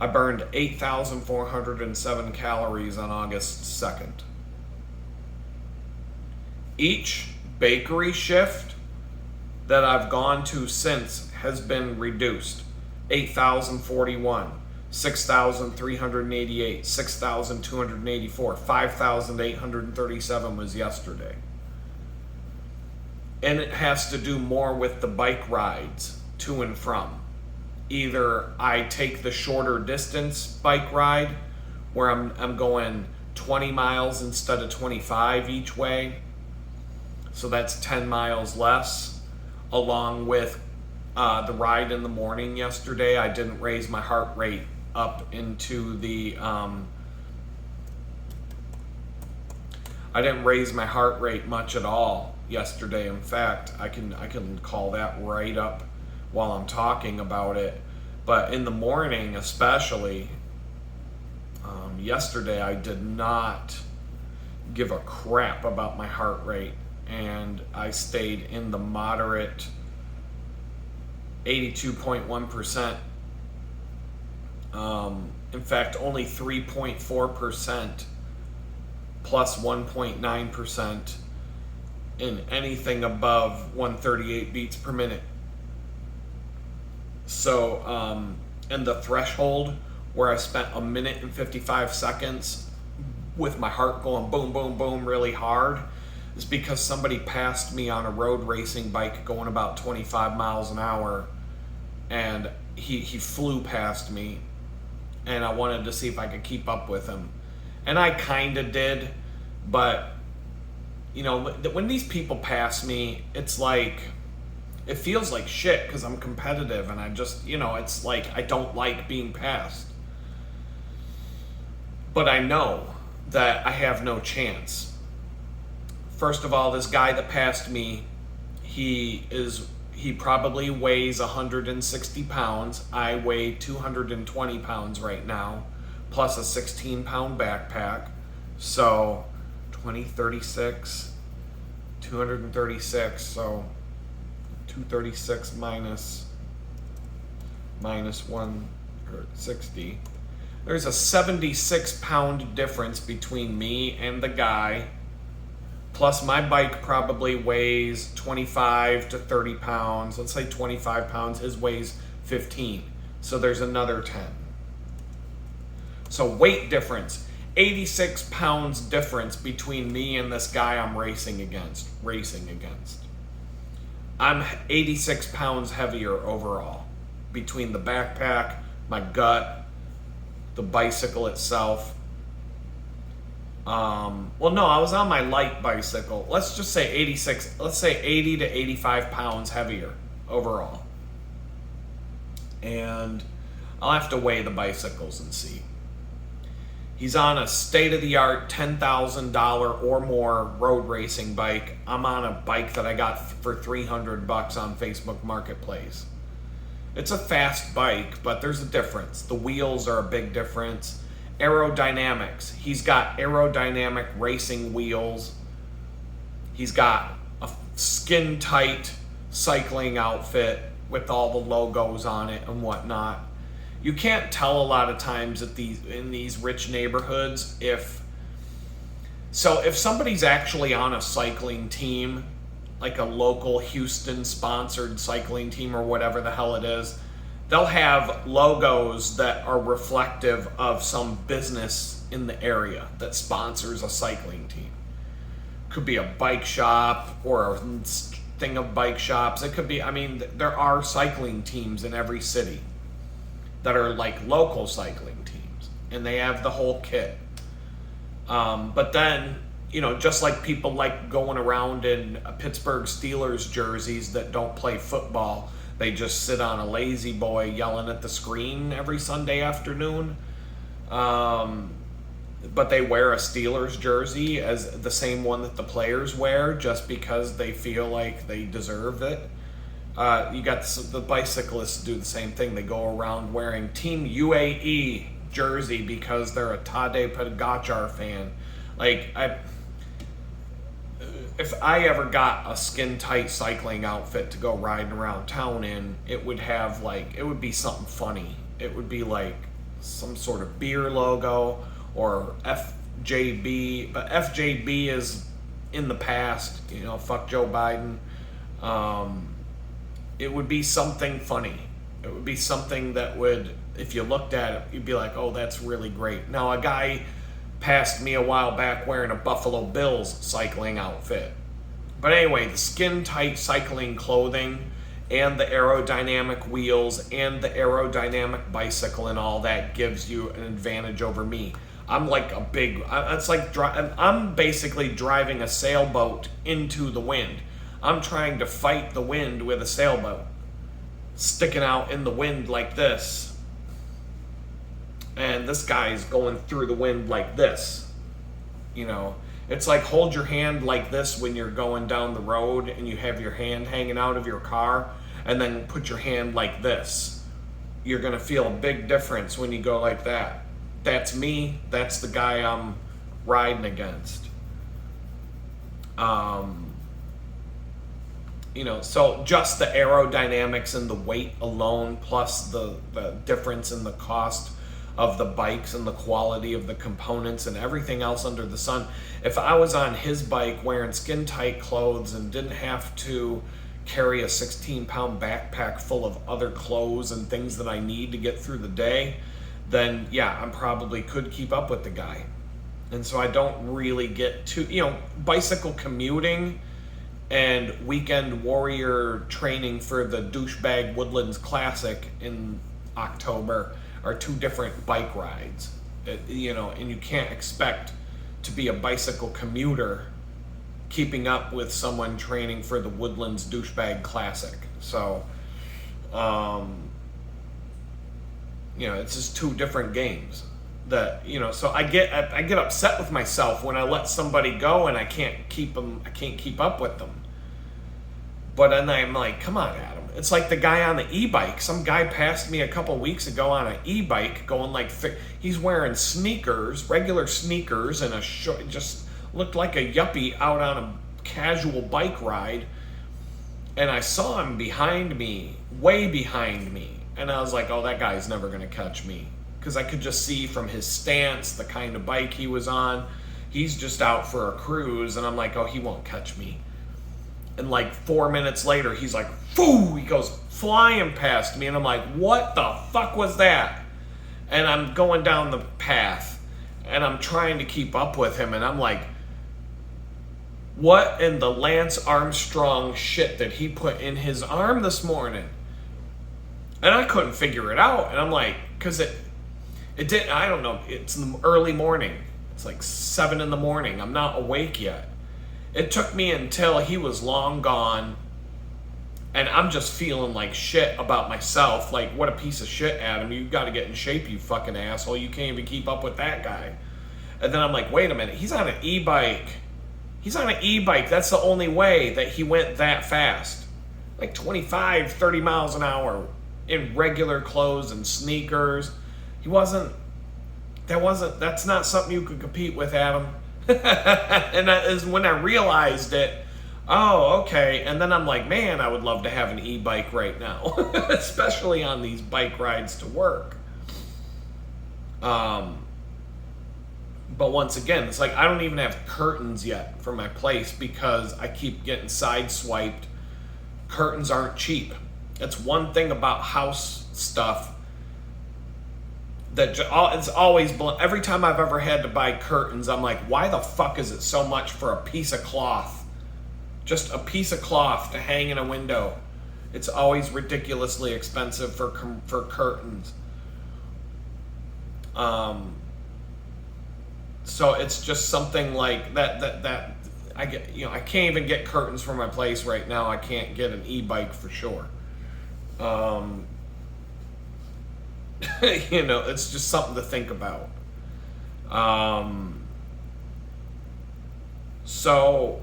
Speaker 1: I burned 8,407 calories on August 2nd. Each bakery shift that I've gone to since has been reduced. 8,041, 6,388, 6,284, 5,837 was yesterday. And it has to do more with the bike rides to and from. Either I take the shorter distance bike ride where I'm going 20 miles instead of 25 each way, So that's 10 miles less, along with the ride in the morning yesterday. I didn't raise my heart rate up into the I didn't raise my heart rate much at all yesterday. In fact, I can call that right up while I'm talking about it. But in the morning, especially yesterday, I did not give a crap about my heart rate, and I stayed in the moderate 82.1%. In fact, only 3.4% plus 1.9% in anything above 138 beats per minute. So, and the threshold where I spent a minute and 55 seconds with my heart going boom, boom, boom really hard is because somebody passed me on a road racing bike going about 25 miles an hour, and he flew past me, and I wanted to see if I could keep up with him. And I kind of did, but, you know, when these people pass me, it's like, it feels like shit because I'm competitive, and I just, you know, it's like I don't like being passed. But I know that I have no chance. First of all, this guy that passed me, he probably weighs 160 pounds. I weigh 220 pounds right now, plus a 16-pound backpack. So 20, 36, 236, so 236 minus 160. There's a 76-pound difference between me and the guy. Plus, my bike probably weighs 25 to 30 pounds. Let's say 25 pounds. His weighs 15. So there's another 10. So weight difference. 86 pounds difference between me and this guy I'm racing against. I'm 86 pounds heavier overall. Between the backpack, my gut, the bicycle itself. Well, no, I was on my light bicycle. Let's just say 86, let's say 80 to 85 pounds heavier overall. And I'll have to weigh the bicycles and see. He's on a state-of-the-art $10,000 or more road racing bike. I'm on a bike that I got for $300 on Facebook Marketplace. It's a fast bike, but there's a difference. The wheels are a big difference. Aerodynamics. He's got aerodynamic racing wheels. He's got a skin-tight cycling outfit with all the logos on it and whatnot. You can't tell a lot of times in these rich neighborhoods if somebody's actually on a cycling team, like a local Houston sponsored cycling team or whatever the hell it is, they'll have logos that are reflective of some business in the area that sponsors a cycling team. Could be a bike shop or a thing of bike shops. It could be, I mean, there are cycling teams in every city that are like local cycling teams, and they have the whole kit. But then, you know, just like people like going around in Pittsburgh Steelers jerseys that don't play football, they just sit on a lazy boy yelling at the screen every Sunday afternoon. But they wear a Steelers jersey as the same one that the players wear just because they feel like they deserve it. You got the bicyclists do the same thing. They go around wearing Team UAE jersey because they're a Tadej Pogacar fan. Like, if I ever got a skin-tight cycling outfit to go riding around town in, it would be something funny. It would be like some sort of beer logo or FJB, but FJB is in the past, you know, fuck Joe Biden. It would be something funny. It would be something that would, if you looked at it, you'd be like, oh, that's really great. Now, a guy passed me a while back wearing a Buffalo Bills cycling outfit. But anyway, the skin-tight cycling clothing and the aerodynamic wheels and the aerodynamic bicycle and all that gives you an advantage over me. I'm like it's like I'm basically driving a sailboat into the wind. I'm trying to fight the wind with a sailboat, sticking out in the wind like this. And this guy's going through the wind like this. You know, it's like hold your hand like this when you're going down the road and you have your hand hanging out of your car, and then put your hand like this. You're going to feel a big difference when you go like that. That's me. That's the guy I'm riding against. You know, so just the aerodynamics and the weight alone, plus the difference in the cost of the bikes and the quality of the components and everything else under the sun. If I was on his bike wearing skin tight clothes and didn't have to carry a 16-pound backpack full of other clothes and things that I need to get through the day, then yeah, I probably could keep up with the guy. And so I don't really get to, you know, bicycle commuting and weekend warrior training for the Douchebag Woodlands Classic in October are two different bike rides. You know, and you can't expect to be a bicycle commuter keeping up with someone training for the Woodlands Douchebag Classic. So, you know, it's just two different games. That, you know, so I get upset with myself when I let somebody go and I can't keep up with them. But then I'm like, come on, Adam. It's like the guy on the e-bike. Some guy passed me a couple weeks ago on an e-bike going like, he's wearing sneakers, regular sneakers, and a short, just looked like a yuppie out on a casual bike ride. And I saw him behind me, way behind me. And I was like, oh, that guy's never going to catch me. Because I could just see from his stance, the kind of bike he was on, he's just out for a cruise. And I'm like, oh, he won't catch me. And like 4 minutes later, he's like, phoo, he goes flying past me. And I'm like, what the fuck was that? And I'm going down the path and I'm trying to keep up with him. And I'm like, what in the Lance Armstrong shit did he put in his arm this morning? And I couldn't figure it out. And I'm like, because it did, I don't know, it's in the early morning. It's like 7 in the morning. I'm not awake yet. It took me until he was long gone, and I'm just feeling like shit about myself. Like, what a piece of shit, Adam. You got to get in shape, you fucking asshole. You can't even keep up with that guy. And then I'm like, wait a minute. He's on an e-bike. He's on an e-bike. That's the only way that he went that fast. Like 25, 30 miles an hour in regular clothes and sneakers. That's not something you could compete with, Adam. And that is when I realized it. Oh, okay. And then I'm like, man, I would love to have an e-bike right now, especially on these bike rides to work. But once again, it's like I don't even have curtains yet for my place because I keep getting sideswiped. Curtains aren't cheap. That's one thing about house stuff that it's always, every time I've ever had to buy curtains, I'm like, why the fuck is it so much for a piece of cloth? Just a piece of cloth to hang in a window. It's always ridiculously expensive for curtains. So it's just something like that I get, you know, I can't even get curtains for my place right now. I can't get an e-bike for sure. You know, it's just something to think about. So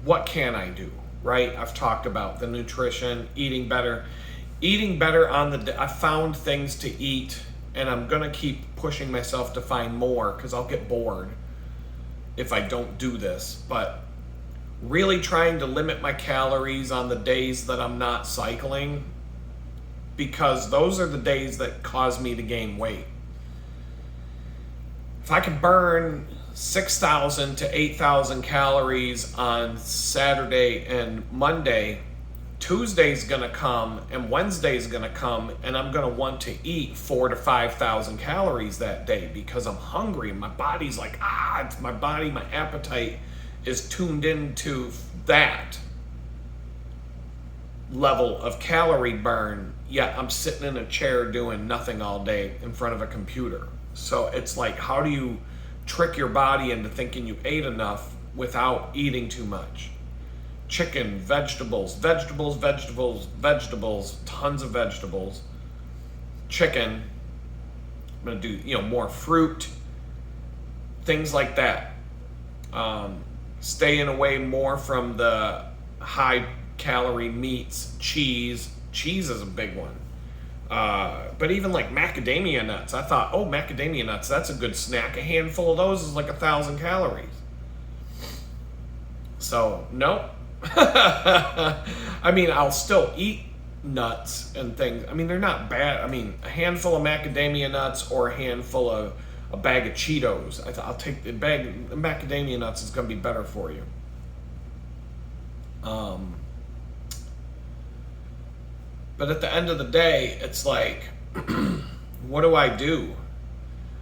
Speaker 1: what can I do, right? I've talked about the nutrition, eating better on I found things to eat, and I'm gonna keep pushing myself to find more because I'll get bored if I don't do this. But really trying to limit my calories on the days that I'm not cycling, because those are the days that cause me to gain weight. If I can burn 6,000 to 8,000 calories on Saturday and Monday, Tuesday's gonna come and Wednesday's gonna come, and I'm gonna want to eat 4,000 to 5,000 calories that day because I'm hungry. My body's like, it's my body, my appetite is tuned into that level of calorie burn, yet I'm sitting in a chair doing nothing all day in front of a computer. So it's like, how do you trick your body into thinking you ate enough without eating too much? Chicken, vegetables, tons of vegetables. Chicken, I'm gonna do, more fruit, things like that. Staying away more from the high calorie meats. Cheese is a big one. But even like macadamia nuts, I thought, macadamia nuts, that's a good snack. A handful of those is like 1,000 calories. So, nope. I mean, I'll still eat nuts and things. I mean, they're not bad. I mean, a handful of macadamia nuts or a handful of a bag of Cheetos. I'll take the bag of macadamia nuts. Is going to be better for you. But at the end of the day, it's like, what do I do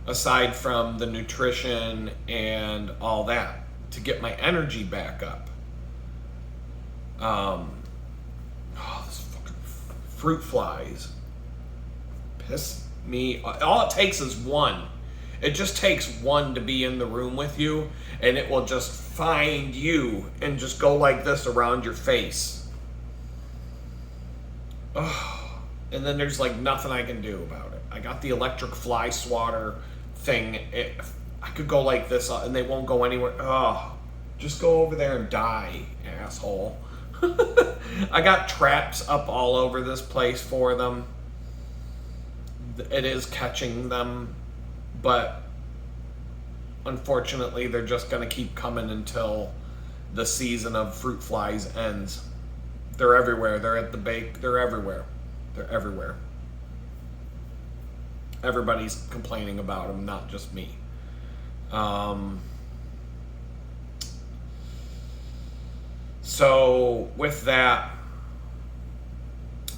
Speaker 1: aside from the nutrition and all that to get my energy back up? This fucking fruit flies piss me. All it takes is one. It just takes one to be in the room with you, and it will just find you and just go like this around your face. Oh, and then there's like nothing I can do about it. I got the electric fly swatter thing. I could go like this and they won't go anywhere. Oh, just go over there and die, asshole. I got traps up all over this place for them. It is catching them, but unfortunately they're just going to keep coming until the season of fruit flies ends. They're everywhere. They're at the bake. They're everywhere. They're everywhere. Everybody's complaining about them, not just me. So with that,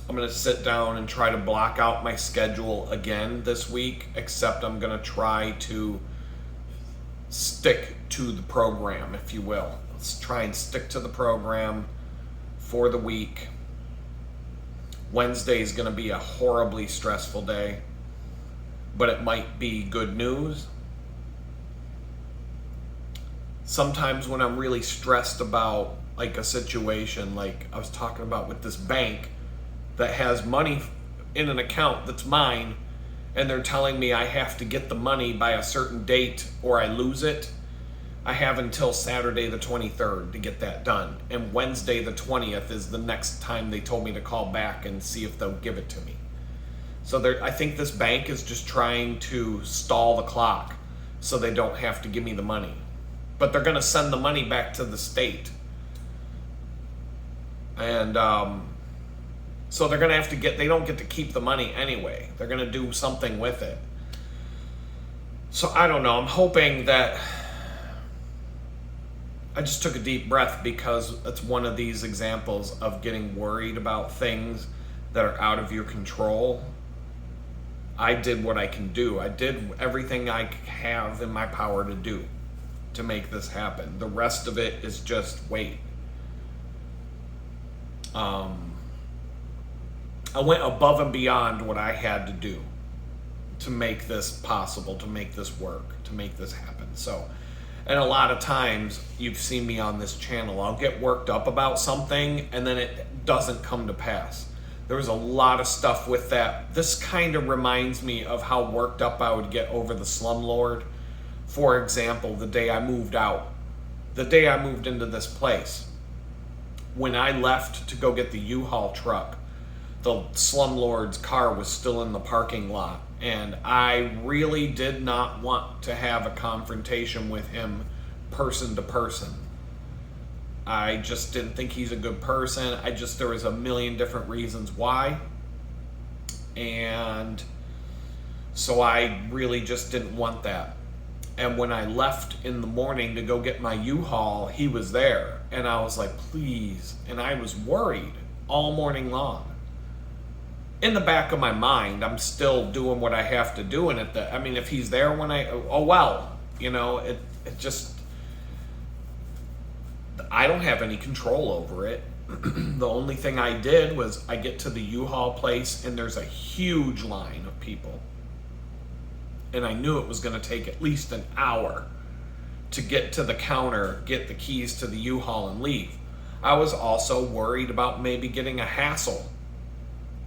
Speaker 1: I'm going to sit down and try to block out my schedule again this week, except I'm going to try to stick to the program, if you will. Let's try and stick to the program for the week. Wednesday is going to be a horribly stressful day, but it might be good news. Sometimes when I'm really stressed about like a situation, like I was talking about with this bank that has money in an account that's mine, and they're telling me I have to get the money by a certain date or I lose it. I have until Saturday the 23rd to get that done. And Wednesday the 20th is the next time they told me to call back and see if they'll give it to me. So I think this bank is just trying to stall the clock so they don't have to give me the money. But they're going to send the money back to the state. And so they're going to have to they don't get to keep the money anyway. They're going to do something with it. So I don't know. I'm hoping that I just took a deep breath because it's one of these examples of getting worried about things that are out of your control. I did what I can do. I did everything I have in my power to do to make this happen. The rest of it is just wait. I went above and beyond what I had to do to make this possible, to make this work, to make this happen. So, and a lot of times you've seen me on this channel, I'll get worked up about something and then it doesn't come to pass. There was a lot of stuff with that. This kind of reminds me of how worked up I would get over the slumlord. For example, the day I moved out, the day I moved into this place, when I left to go get the U-Haul truck, the slumlord's car was still in the parking lot, and I really did not want to have a confrontation with him person to person. I just didn't think he's a good person. There was a million different reasons why. And so I really just didn't want that. And when I left in the morning to go get my U-Haul, he was there. And I was like, please. And I was worried all morning long. In the back of my mind, I'm still doing what I have to do. And if he's there when it just, I don't have any control over it. The only thing I did was I get to the U-Haul place and there's a huge line of people. and I knew it was going to take at least an hour to get to the counter, get the keys to the U-Haul, and leave. I was also worried about maybe getting a hassle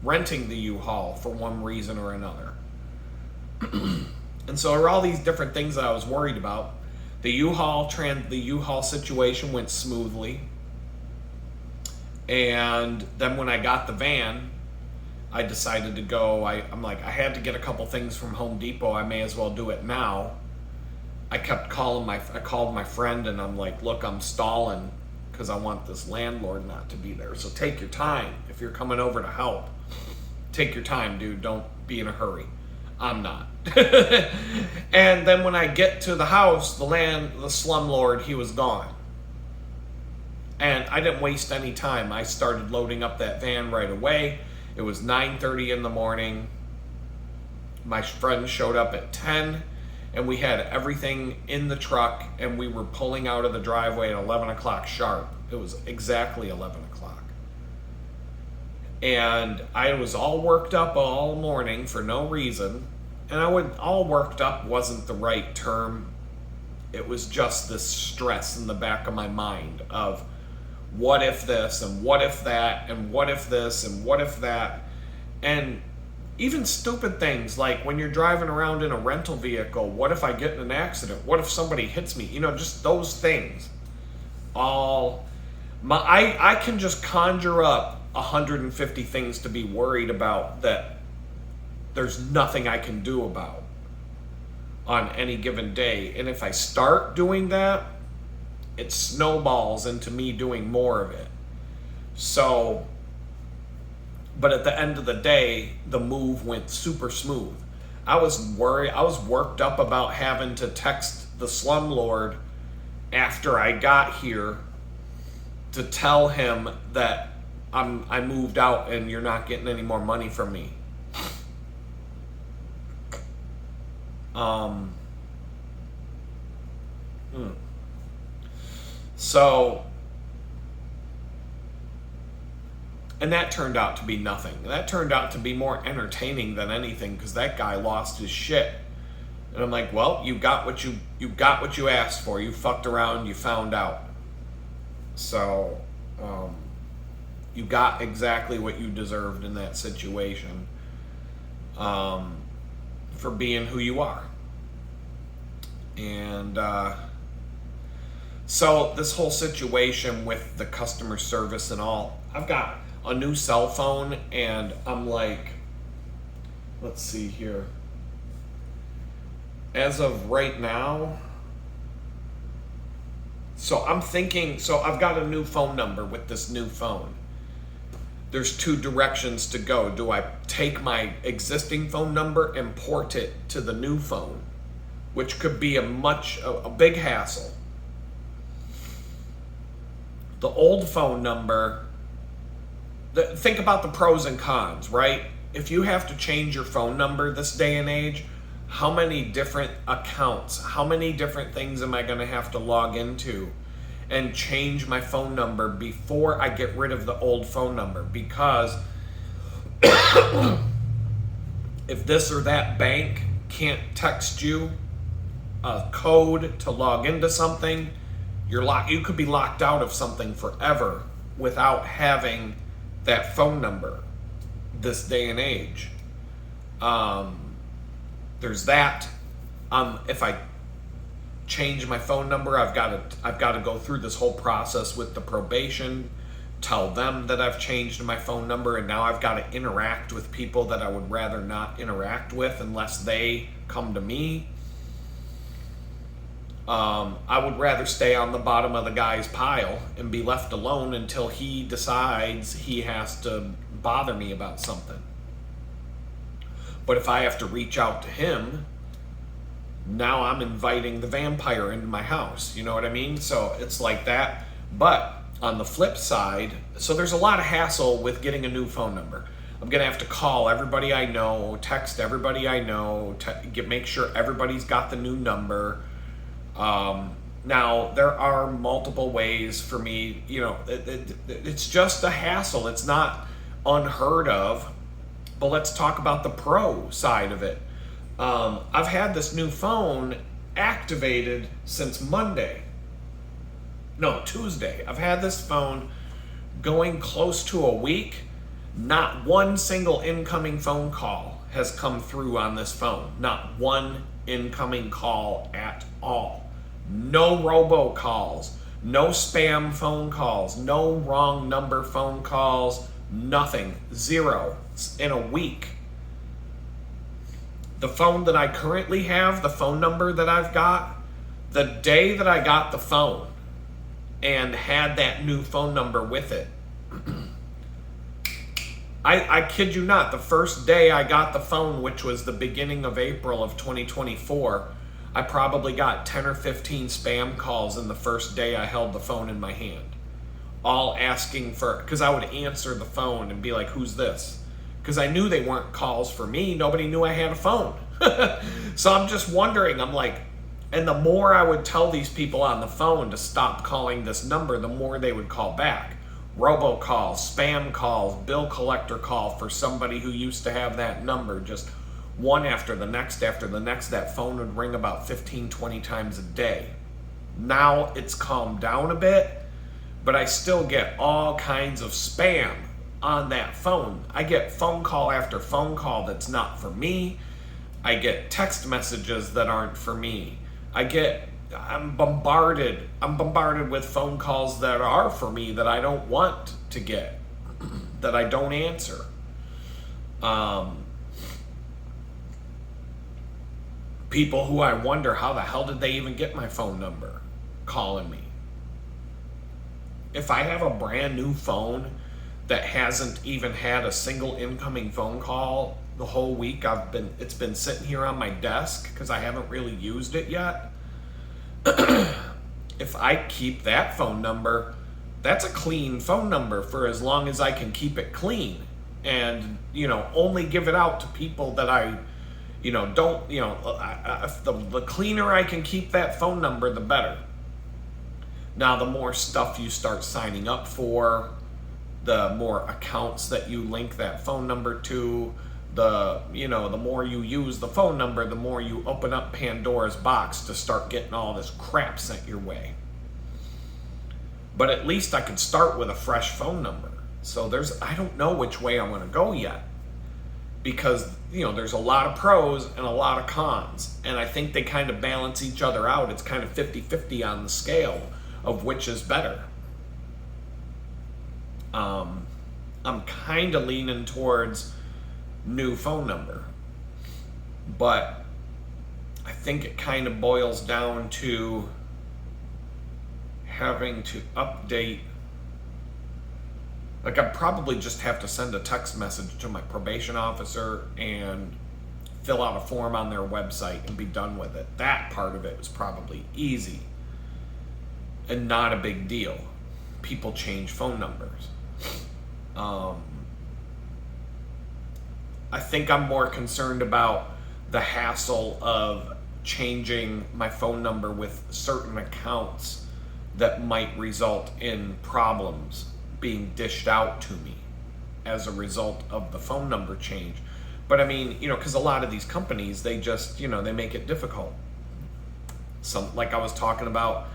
Speaker 1: renting the U-Haul for one reason or another. And so there were all these different things that I was worried about. The U-Haul situation went smoothly. And then when I got the van, I decided to go. I'm like, I had to get a couple things from Home Depot. I may as well do it now. I called my friend, and I'm like, look, I'm stalling because I want this landlord not to be there. So take your time. If you're coming over to help, take your time, dude. Don't be in a hurry. I'm not. And then when I get to the house, the slumlord, he was gone. And I didn't waste any time. I started loading up that van right away. It was 9:30 in the morning. My friend showed up at 10, and we had everything in the truck, and we were pulling out of the driveway at 11 o'clock sharp. It was exactly 11 o'clock. And I was all worked up all morning for no reason. And all worked up wasn't the right term. It was just this stress in the back of my mind of what if this, and what if that, and what if this, and what if that. And even stupid things like when you're driving around in a rental vehicle, what if I get in an accident? What if somebody hits me? Just those things. I can just conjure up 150 things to be worried about that there's nothing I can do about on any given day. And if I start doing that, it snowballs into me doing more of it. So, but at the end of the day, the move went super smooth. I was worked up about having to text the slumlord after I got here to tell him that I moved out and you're not getting any more money from me. So, and that turned out to be nothing. That turned out to be more entertaining than anything because that guy lost his shit. And I'm like, well, you got what you asked for. You fucked around, you found out. So, you got exactly what you deserved in that situation for being who you are. And so this whole situation with the customer service and all, I've got a new cell phone, and I'm like, let's see here. As of right now, so I've got a new phone number with this new phone. There's two directions to go. Do I take my existing phone number and port it to the new phone, which could be a big hassle? The old phone number, think about the pros and cons, right? If you have to change your phone number this day and age, how many different accounts, how many different things am I going to have to log into and change my phone number before I get rid of the old phone number? Because if this or that bank can't text you a code to log into something, you could be locked out of something forever without having that phone number this day and age. There's that. If I change my phone number, I've got to go through this whole process with the probation, tell them that I've changed my phone number, and now I've got to interact with people that I would rather not interact with unless they come to me. I would rather stay on the bottom of the guy's pile and be left alone until he decides he has to bother me about something. But if I have to reach out to him, now I'm inviting the vampire into my house. You know what I mean? So it's like that. But on the flip side, so there's a lot of hassle with getting a new phone number. I'm going to have to call everybody I know, text everybody I know, make sure everybody's got the new number. Now, there are multiple ways for me, it's just a hassle. It's not unheard of, but let's talk about the pro side of it. I've had this new phone activated since Monday. No, Tuesday. I've had this phone going close to a week. Not one single incoming phone call has come through on this phone. Not one incoming call at all. No robocalls, no spam phone calls, no wrong number phone calls, nothing. Zero in a week. The phone that I currently have, the phone number that I've got, the day that I got the phone and had that new phone number with it, I kid you not, the first day I got the phone, which was the beginning of April of 2024, I probably got 10 or 15 spam calls in the first day I held the phone in my hand. All asking for, because I would answer the phone and be like, who's this? Because I knew they weren't calls for me. Nobody knew I had a phone. So I'm just wondering, I'm like, and the more I would tell these people on the phone to stop calling this number, the more they would call back. Robocalls, spam calls, bill collector call for somebody who used to have that number, just one after the next after the next. That phone would ring about 15, 20 times a day. Now it's calmed down a bit, but I still get all kinds of spam on that phone. I get phone call after phone call that's not for me. I get text messages that aren't for me. I'm bombarded with phone calls that are for me that I don't want to get, that I don't answer. People who I wonder how the hell did they even get my phone number calling me. If I have a brand new phone that hasn't even had a single incoming phone call the whole week, it's been sitting here on my desk because I haven't really used it yet. If I keep that phone number, that's a clean phone number for as long as I can keep it clean, and only give it out to people that I don't, the cleaner I can keep that phone number, the better. Now, the more stuff you start signing up for, the more accounts that you link that phone number to, the more you use the phone number, the more you open up Pandora's box to start getting all this crap sent your way. But at least I could start with a fresh phone number. So I don't know which way I want to go yet, because there's a lot of pros and a lot of cons, and I think they kind of balance each other out. It's kind of 50-50 on the scale of which is better. I'm kind of leaning towards new phone number, but I think it kind of boils down to having to update. Like, I'd probably just have to send a text message to my probation officer and fill out a form on their website and be done with it. That part of it is probably easy and not a big deal. People change phone numbers. I think I'm more concerned about the hassle of changing my phone number with certain accounts that might result in problems being dished out to me as a result of the phone number change. But I mean, because a lot of these companies, they just, they make it difficult. Some, like I was talking about,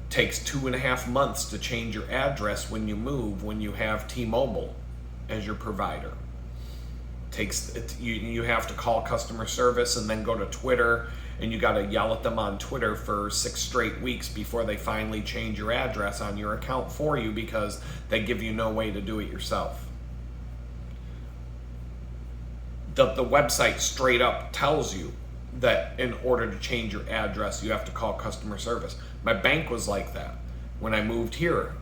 Speaker 1: takes 2.5 months to change your address when you move, when you have T-Mobile as your provider. You have to call customer service and then go to Twitter, and you got to yell at them on Twitter for 6 straight weeks before they finally change your address on your account for you, because they give you no way to do it yourself. The website straight up tells you that in order to change your address, you have to call customer service. My bank was like that. When I moved here,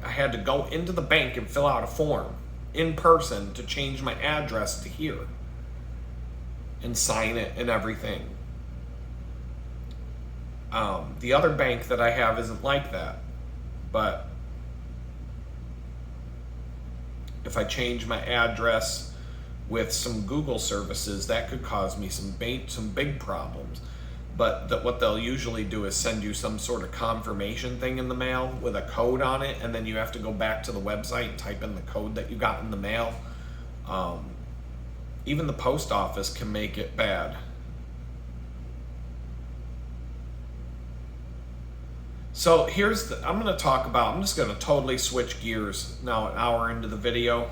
Speaker 1: I had to go into the bank and fill out a form in person to change my address to here and sign it and everything. The other bank that I have isn't like that, but if I change my address with some Google services, that could cause me some big problems. But what they'll usually do is send you some sort of confirmation thing in the mail with a code on it, and then you have to go back to the website and type in the code that you got in the mail. Even the post office can make it bad. So I'm going to talk about, I'm just going to totally switch gears now, an hour into the video.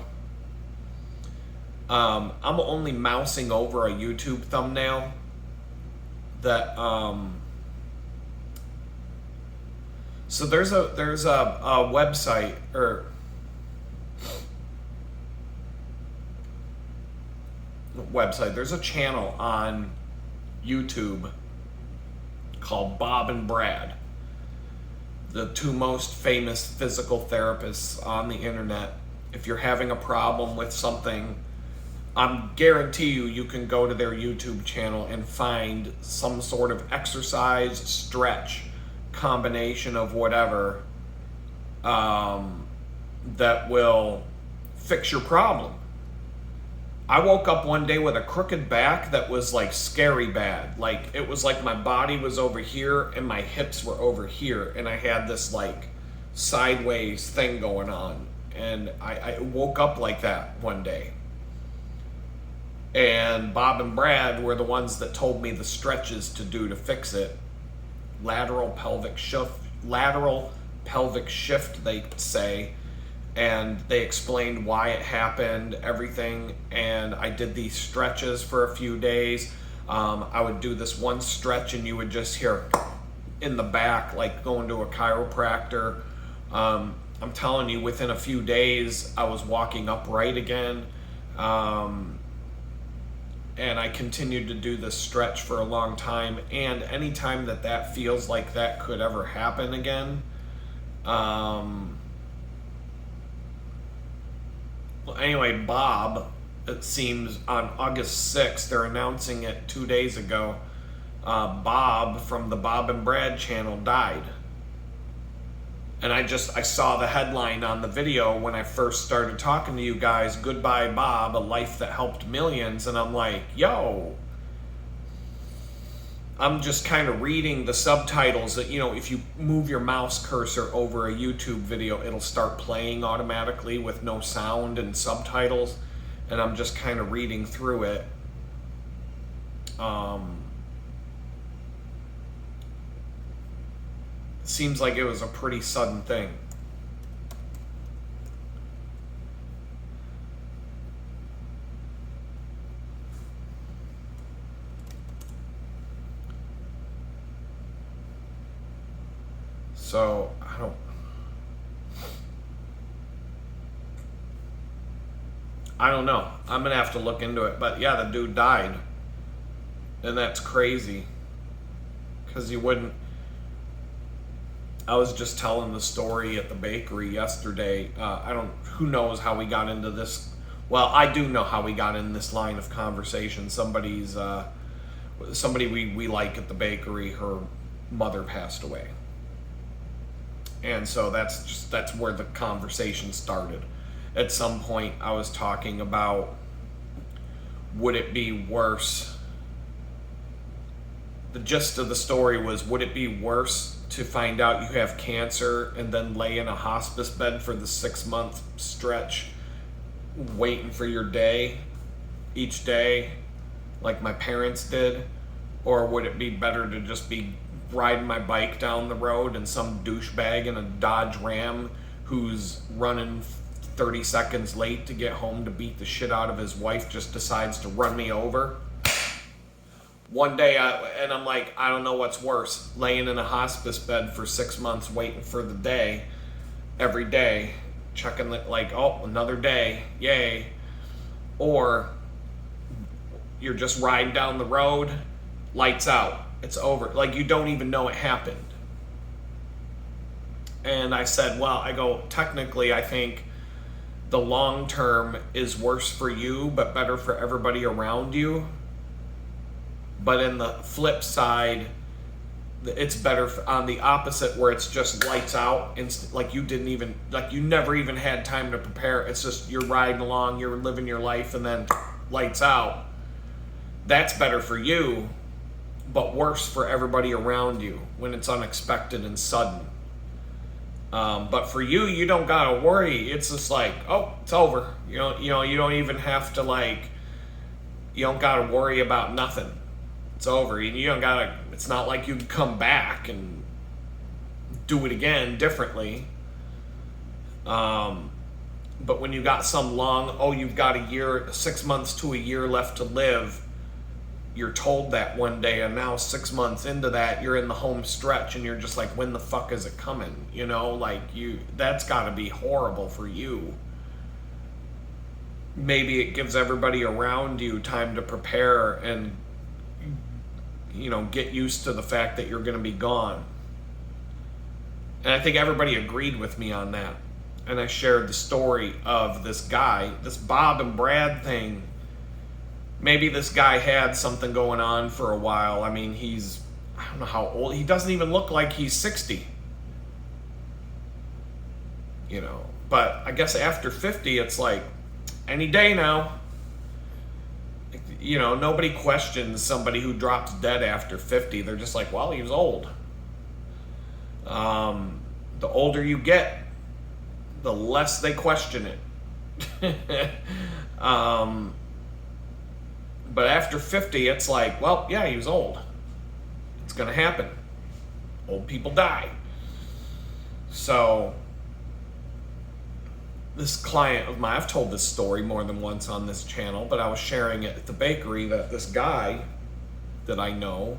Speaker 1: I'm only mousing over a YouTube thumbnail that, so there's a website, or there's a channel on YouTube called Bob and Brad, the two most famous physical therapists on the internet. If you're having a problem with something, I guarantee you can go to their YouTube channel and find some sort of exercise, stretch, combination of whatever, that will fix your problem. I woke up one day with a crooked back that was like scary bad. Like, it was like my body was over here and my hips were over here, and I had this like sideways thing going on. And I woke up like that one day. And Bob and Brad were the ones that told me the stretches to do to fix it. Lateral pelvic shift, they say. And they explained why it happened, everything. And I did these stretches for a few days. I would do this one stretch and you would just hear in the back, like going to a chiropractor. I'm telling you, within a few days, I was walking upright again. And I continued to do this stretch for a long time. And anytime that feels like that could ever happen again, well, anyway, Bob, it seems on August 6th, they're announcing it 2 days ago, Bob from the Bob and Brad channel died. And I saw the headline on the video when I first started talking to you guys, "Goodbye Bob, a life that helped millions." And I'm like, yo, I'm just kind of reading the subtitles that, if you move your mouse cursor over a YouTube video, it'll start playing automatically with no sound and subtitles. And I'm just kind of reading through it. Seems like it was a pretty sudden thing. So, I don't know. I'm going to have to look into it. But yeah, the dude died. And that's crazy. Because I was just telling the story at the bakery yesterday. Who knows how we got into this. Well, I do know how we got in this line of conversation. Somebody we like at the bakery, her mother passed away. And so that's where the conversation started. At some point, I was talking about, would it be worse? The gist of the story was, would it be worse to find out you have cancer and then lay in a hospice bed for the 6-month stretch, waiting for your day, each day, like my parents did? Or would it be better to just be riding my bike down the road and some douchebag in a Dodge Ram who's running 30 seconds late to get home to beat the shit out of his wife just decides to run me over? One day, I'm like, I don't know what's worse, laying in a hospice bed for 6 months waiting for the day, every day, checking another day, yay. Or you're just riding down the road, lights out, it's over. Like, you don't even know it happened. And I said, technically, I think the long term is worse for you, but better for everybody around you. But in the flip side, it's better on the opposite, where it's just lights out. You never even had time to prepare. It's just you're riding along, you're living your life, and then lights out. That's better for you, but worse for everybody around you when it's unexpected and sudden. But for you, you don't gotta worry. It's just like, oh, it's over. You don't even have to you don't gotta worry about nothing. It's over. You don't gotta. It's not like you can come back and do it again differently. But when you got some long, oh, you've got a year, 6 months to a year left to live, you're told that one day, and now 6 months into that, you're in the home stretch, and you're just like, when the fuck is it coming? You know, like, that's got to be horrible for you. Maybe it gives everybody around you time to prepare and, you know, get used to the fact that you're going to be gone. And I think everybody agreed with me on that. And I shared the story of this guy, this Bob and Brad thing. Maybe this guy had something going on for a while. I mean, I don't know how old, he doesn't even look like he's 60. You know, but I guess after 50, it's like, any day now. You know, nobody questions somebody who drops dead after 50. They're just like, well, he was old. The older you get, the less they question it. But after 50, it's like, well, yeah, he was old. It's going to happen. Old people die. So, this client of mine, I've told this story more than once on this channel, but I was sharing it at the bakery that this guy that I knew,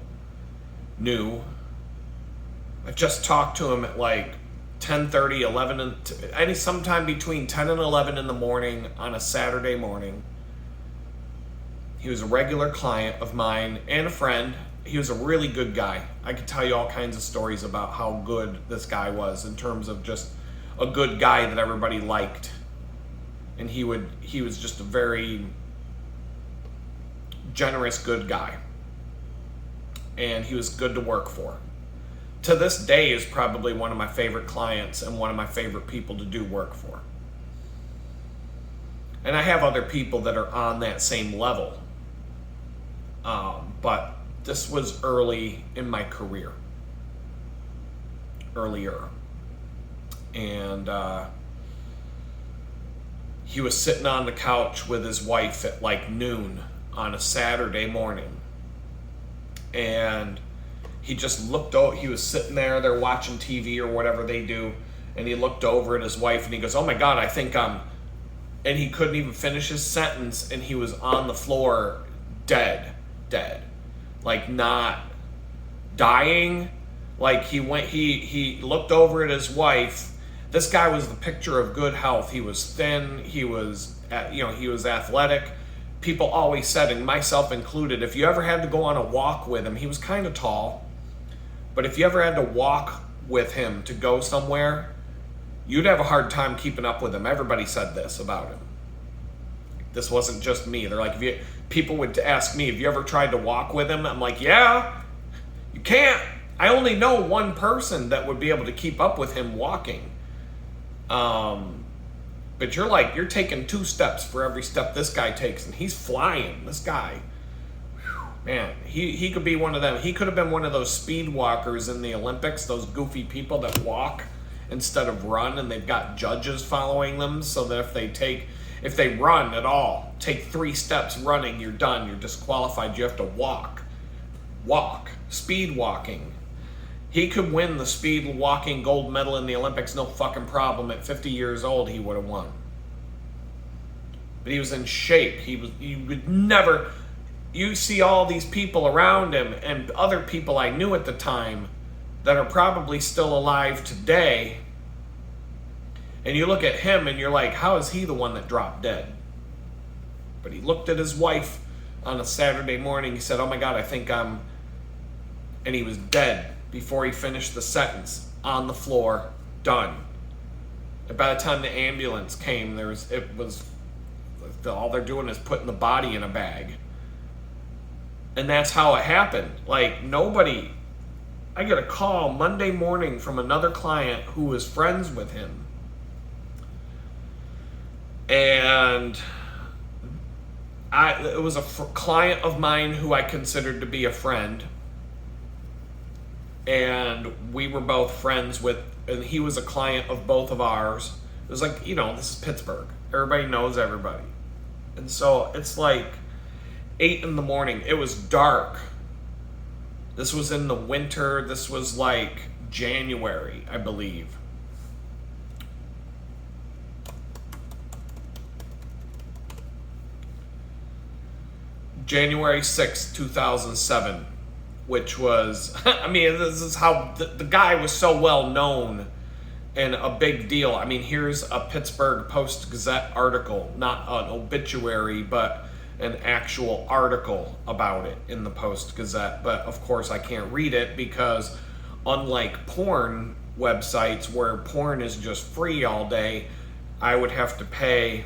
Speaker 1: I just talked to him at like 10:30, 11, and sometime between 10 and 11 in the morning on a Saturday morning. He was a regular client of mine and a friend. He was a really good guy. I could tell you all kinds of stories about how good this guy was in terms of just a good guy that everybody liked. And he was just a very generous, good guy. And he was good to work for. To this day is probably one of my favorite clients and one of my favorite people to do work for. And I have other people that are on that same level. But this was early in my career. Earlier. And he was sitting on the couch with his wife at like noon on a Saturday morning. And he just looked out, he was sitting there, they're watching TV or whatever they do, and he looked over at his wife and he goes, oh my God, I think I'm, and he couldn't even finish his sentence, and he was on the floor dead. Like not dying, like he looked over at his wife. This guy was the picture of good health. He was thin, he was athletic. People always said, and myself included, if you ever had to go on a walk with him, he was kind of tall, but if you ever had to walk with him to go somewhere, you'd have a hard time keeping up with him. Everybody said this about him. This wasn't just me. They're like, people would ask me, have you ever tried to walk with him? I'm like, yeah, you can't. I only know one person that would be able to keep up with him walking. But you're taking 2 steps for every step this guy takes, and he's flying. This guy, man, he could be one of them. He could have been one of those speed walkers in the Olympics, those goofy people that walk instead of run, and they've got judges following them so that if they run at all, take 3 steps running, you're done, you're disqualified, you have to walk, speed walking. He could win the speed walking gold medal in the Olympics, no fucking problem. At 50 years old, he would have won. But he was in shape. You would never, you see all these people around him and other people I knew at the time that are probably still alive today, and you look at him and you're like, how is he the one that dropped dead? But he looked at his wife on a Saturday morning. He said, oh my God, I think I'm, and he was dead before he finished the sentence, on the floor, done. And by the time the ambulance came, all they're doing is putting the body in a bag. And that's how it happened. Like, I get a call Monday morning from another client who was friends with him. And it was a client of mine who I considered to be a friend. And we were both friends with, and he was a client of both of ours. It was like, this is Pittsburgh. Everybody knows everybody. And so it's like 8 in the morning. It was dark. This was in the winter. This was like January, I believe. January 6th, 2007, which was, I mean, this is how the guy was so well known and a big deal. I mean, here's a Pittsburgh Post-Gazette article, not an obituary, but an actual article about it in the Post-Gazette. But of course, I can't read it because unlike porn websites where porn is just free all day, I would have to pay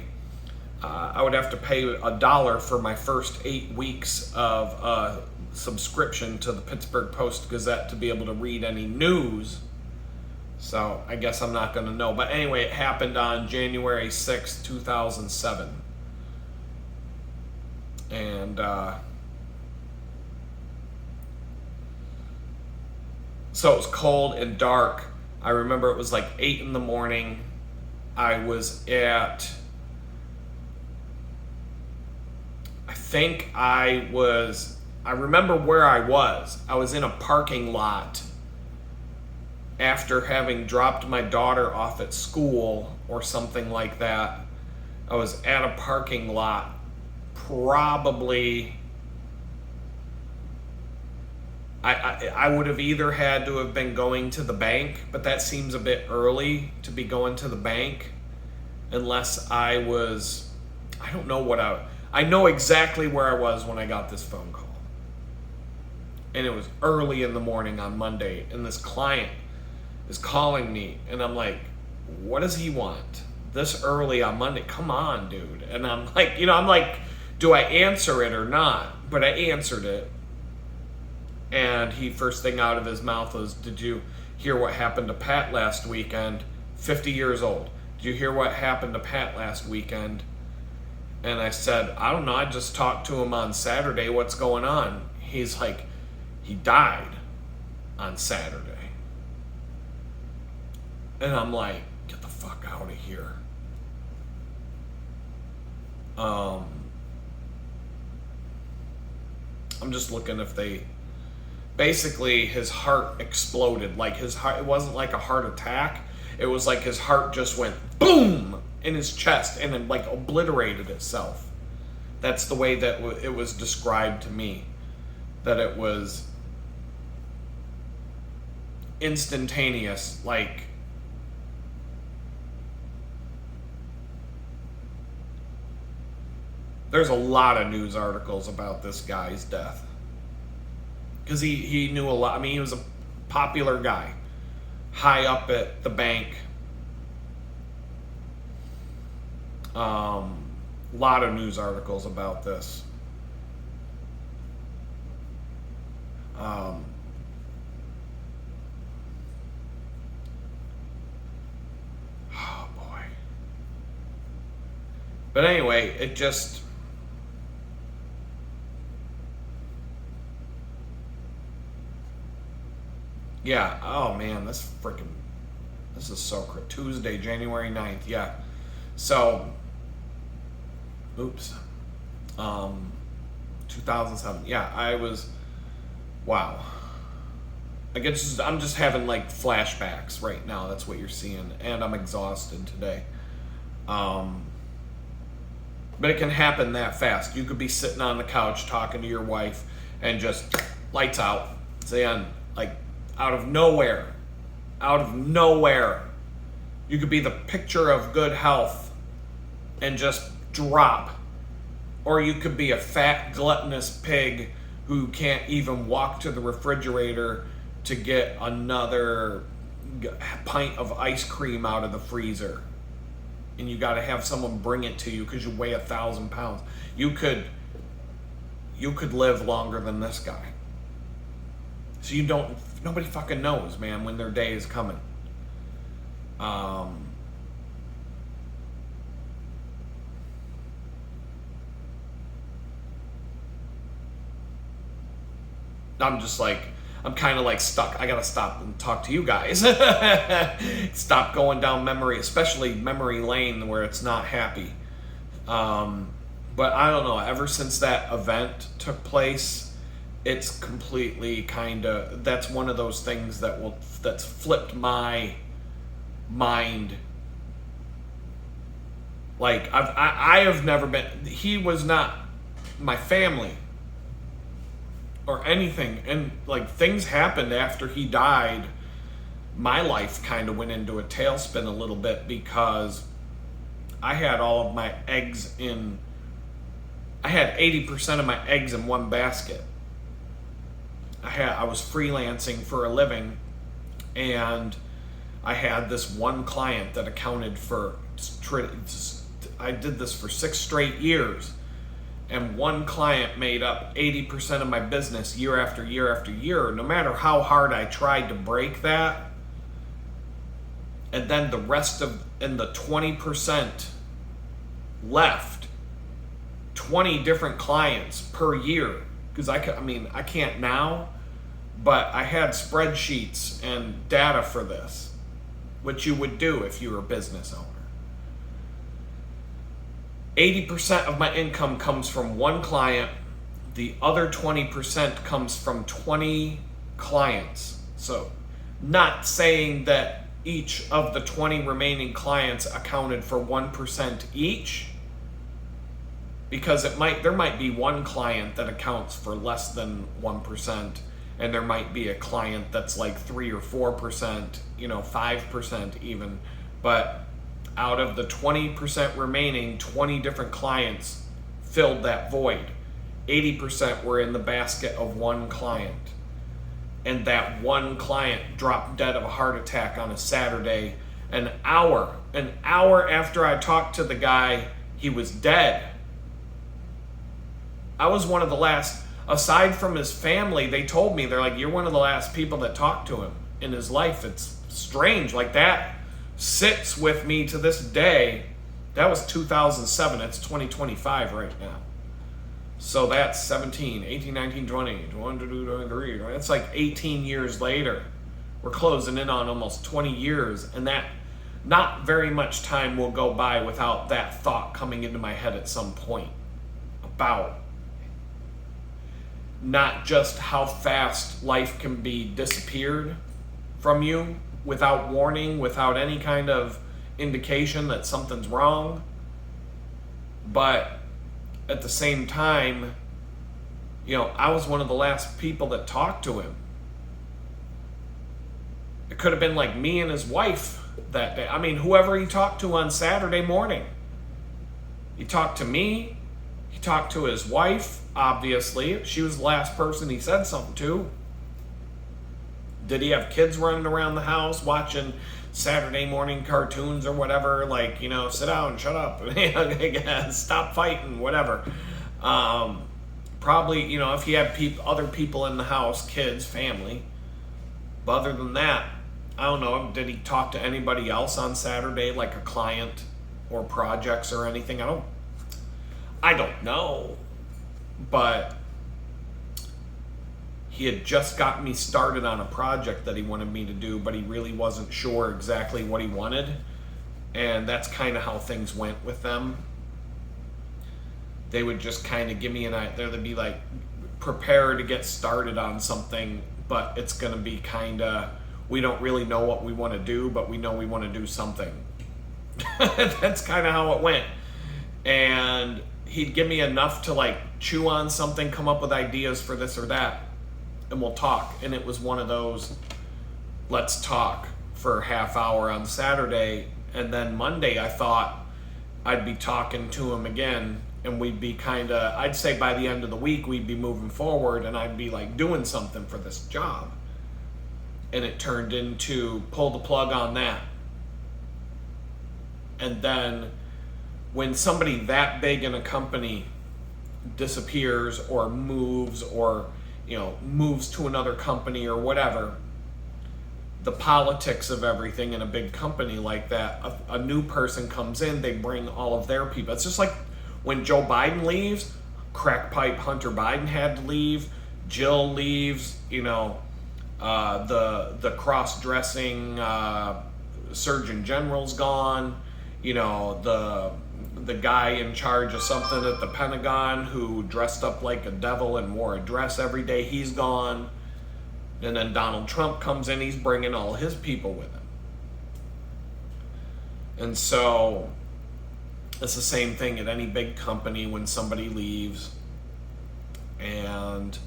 Speaker 1: $1 for my first 8 weeks of subscription to the Pittsburgh Post-Gazette to be able to read any news. So I guess I'm not going to know. But anyway, it happened on January 6, 2007. And so it was cold and dark. I remember it was like 8 in the morning. I was at... I remember where I was. I was in a parking lot after having dropped my daughter off at school or something like that. I was at a parking lot, probably, I would have either had to have been going to the bank, but that seems a bit early to be going to the bank unless I don't know I know exactly where I was when I got this phone call. And it was early in the morning on Monday, and this client is calling me, and I'm like, what does he want this early on Monday? Come on, dude. And I'm like, do I answer it or not? But I answered it. And he, first thing out of his mouth was, did you hear what happened to Pat last weekend? 50 years old. Did you hear what happened to Pat last weekend? And I said, I don't know, I just talked to him on Saturday. What's going on? He's like, he died on Saturday. And I'm like, get the fuck out of here. I'm just looking if basically his heart exploded. Like his heart, it wasn't like a heart attack. It was like his heart just went boom in his chest and it like obliterated itself. That's the way that it was described to me. That it was instantaneous, like there's a lot of news articles about this guy's death. Because he knew a lot. I mean, he was a popular guy. High up at the bank. Lot of news articles about this. Oh boy. But anyway, it just... Yeah, oh man, this is so Tuesday, January 9th, yeah. So, oops. 2007, yeah, wow. I'm just having like flashbacks right now, that's what you're seeing, and I'm exhausted today. But it can happen that fast. You could be sitting on the couch talking to your wife and just lights out, saying, like, out of nowhere, you could be the picture of good health and just drop. Or you could be a fat, gluttonous pig who can't even walk to the refrigerator to get another pint of ice cream out of the freezer. And you got to have someone bring it to you because you weigh 1,000 pounds. You could live longer than this guy. So nobody fucking knows, man, when their day is coming. I'm just like, I'm kind of like stuck. I gotta stop and talk to you guys. Stop going down especially memory lane where it's not happy. But I don't know, ever since that event took place it's completely that's one of those things that's flipped my mind. Like I have never been, he was not my family or anything, and like things happened after he died. My life kind of went into a tailspin a little bit because I had all of my eggs in, I had 80% of my eggs in one basket. I was freelancing for a living, and I had this one client that accounted for, I did this for 6 straight years, and one client made up 80% of my business year after year after year. No matter how hard I tried to break that, and then the rest of, and the 20% left, 20 different clients per year, because I can't now, but I had spreadsheets and data for this, which you would do if you were a business owner. 80% of my income comes from one client. The other 20% comes from 20 clients. So, not saying that each of the 20 remaining clients accounted for 1% each, because there might be one client that accounts for less than 1%, and there might be a client that's like 3 or 4%, 5% even. But out of the 20% remaining, 20 different clients filled that void. 80% were in the basket of one client. And that one client dropped dead of a heart attack on a Saturday. An hour after I talked to the guy, he was dead. I was one of the last, aside from his family, they told me, they're like, you're one of the last people that talked to him in his life. It's strange. Like, that sits with me to this day. That was 2007. It's 2025 right now. So that's 17, 18, 19, 20, 22, 23. It's like 18 years later. We're closing in on almost 20 years. And that, not very much time will go by without that thought coming into my head at some point about not just how fast life can be disappeared from you without warning, without any kind of indication that something's wrong, but at the same time, I was one of the last people that talked to him. It could have been like me and his wife that day. I mean, whoever he talked to on Saturday morning. He talked to me. He talked to his wife, obviously. She was the last person he said something to. Did he have kids running around the house watching Saturday morning cartoons or whatever? Like, sit down, shut up, stop fighting, whatever. Probably, if he had other people in the house, kids, family. But other than that, I don't know. Did he talk to anybody else on Saturday, like a client or projects or anything? I don't know. But he had just got me started on a project that he wanted me to do, but he really wasn't sure exactly what he wanted. And that's kind of how things went with them. They would just kind of give me an idea. They'd be like, prepare to get started on something, but it's going to be kind of, we don't really know what we want to do, but we know we want to do something. That's kind of how it went. And he'd give me enough to like chew on something, come up with ideas for this or that, and we'll talk. And it was one of those, let's talk for a half hour on Saturday. And then Monday, I thought I'd be talking to him again, and we'd be I'd say by the end of the week, we'd be moving forward, and I'd be like doing something for this job. And it turned into pull the plug on that. And then when somebody that big in a company disappears or moves or moves to another company or whatever, the politics of everything in a big company like that, a new person comes in, they bring all of their people. It's just like when Joe Biden leaves, crack pipe Hunter Biden had to leave, Jill leaves, the cross-dressing Surgeon General's gone, the the guy in charge of something at the Pentagon who dressed up like a devil and wore a dress every day, he's gone. And then Donald Trump comes in, he's bringing all his people with him. And so it's the same thing at any big company when somebody leaves. And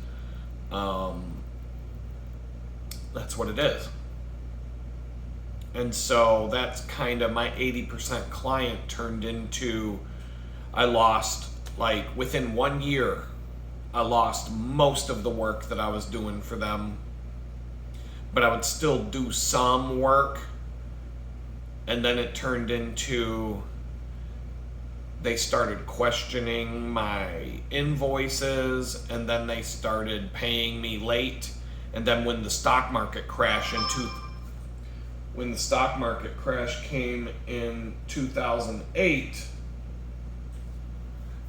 Speaker 1: that's what it is. And so that's kind of my 80% client turned into, I lost, like within 1 year, I lost most of the work that I was doing for them. But I would still do some work. And then it turned into, they started questioning my invoices, and then they started paying me late. And then when the stock market crash came in 2008,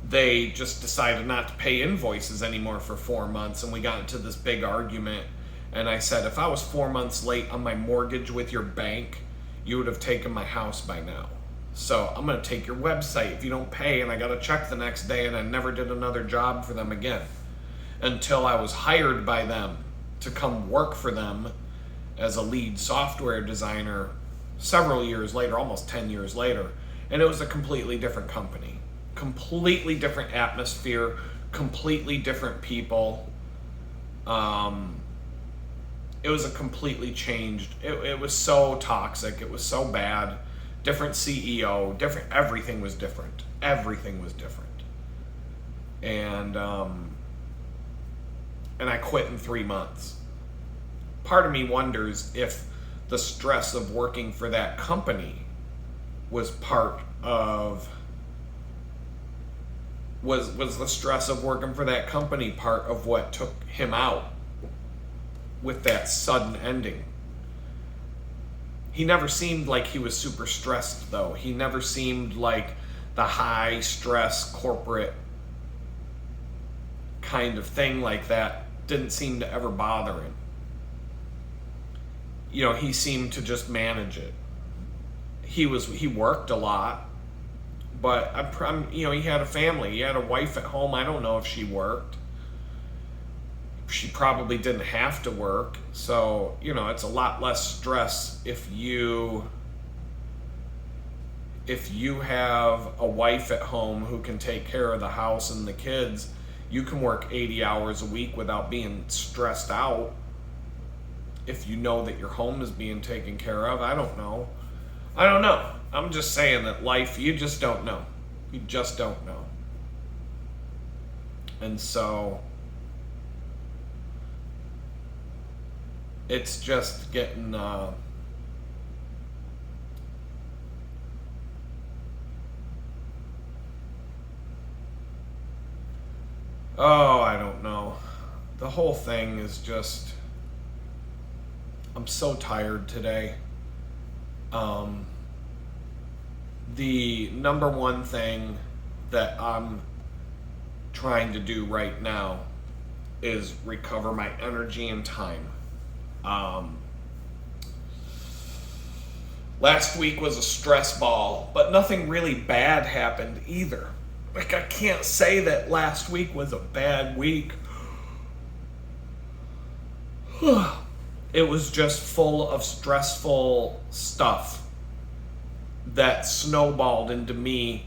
Speaker 1: they just decided not to pay invoices anymore for 4 months, and we got into this big argument. And I said, if I was 4 months late on my mortgage with your bank, you would have taken my house by now. So I'm going to take your website if you don't pay. And I got a check the next day, and I never did another job for them again until I was hired by them to come work for them as a lead software designer several years later, almost 10 years later. And it was a completely different company, completely different atmosphere, completely different people. It was a completely changed, it was so toxic, it was so bad. Different CEO, everything was different. Everything was different. And I quit in 3 months. Part of me wonders if the stress of working for that company was part of, was the stress of working for that company part of what took him out with that sudden ending. He never seemed like he was super stressed, though. He never seemed like the high stress corporate kind of thing like that. Didn't seem to ever bother him. You know, he seemed to just manage it. He worked a lot, but he had a family. He had a wife at home. I don't know if she worked. She probably didn't have to work. So, it's a lot less stress if you have a wife at home who can take care of the house and the kids. You can work 80 hours a week without being stressed out if you know that your home is being taken care of. I don't know. I'm just saying that life, you just don't know. You just don't know. And so it's just getting I don't know. The whole thing is just, I'm so tired today. The number one thing that I'm trying to do right now is recover my energy and time. Last week was a stress ball, but nothing really bad happened either. Like, I can't say that last week was a bad week. It was just full of stressful stuff that snowballed into me.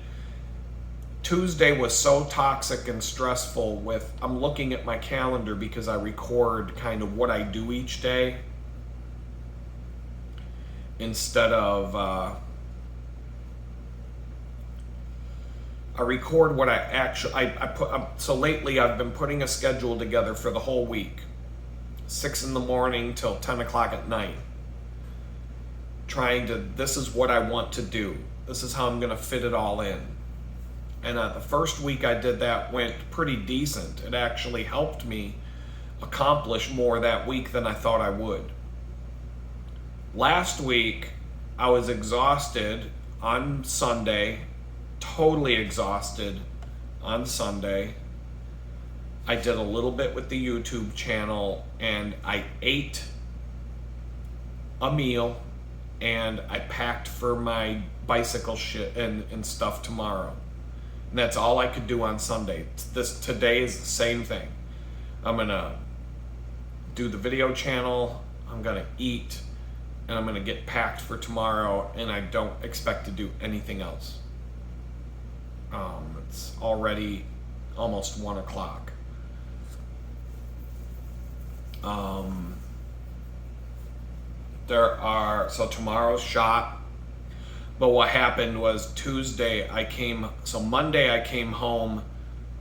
Speaker 1: Tuesday was so toxic and stressful I'm looking at my calendar because I record kind of what I do each day instead of, I record what I actually, so lately I've been putting a schedule together for the whole week, 6 a.m. till 10 o'clock at night. This is what I want to do. This is how I'm going to fit it all in. And the first week I did that went pretty decent. It actually helped me accomplish more that week than I thought I would. Last week, I was exhausted on Sunday, totally exhausted on Sunday. I did a little bit with the YouTube channel, and I ate a meal, and I packed for my bicycle shit and stuff tomorrow. And that's all I could do on Sunday. Today is the same thing. I'm gonna do the video channel, I'm gonna eat, and I'm gonna get packed for tomorrow, and I don't expect to do anything else. It's already almost 1 o'clock. So tomorrow's shot. But what happened was Monday I came home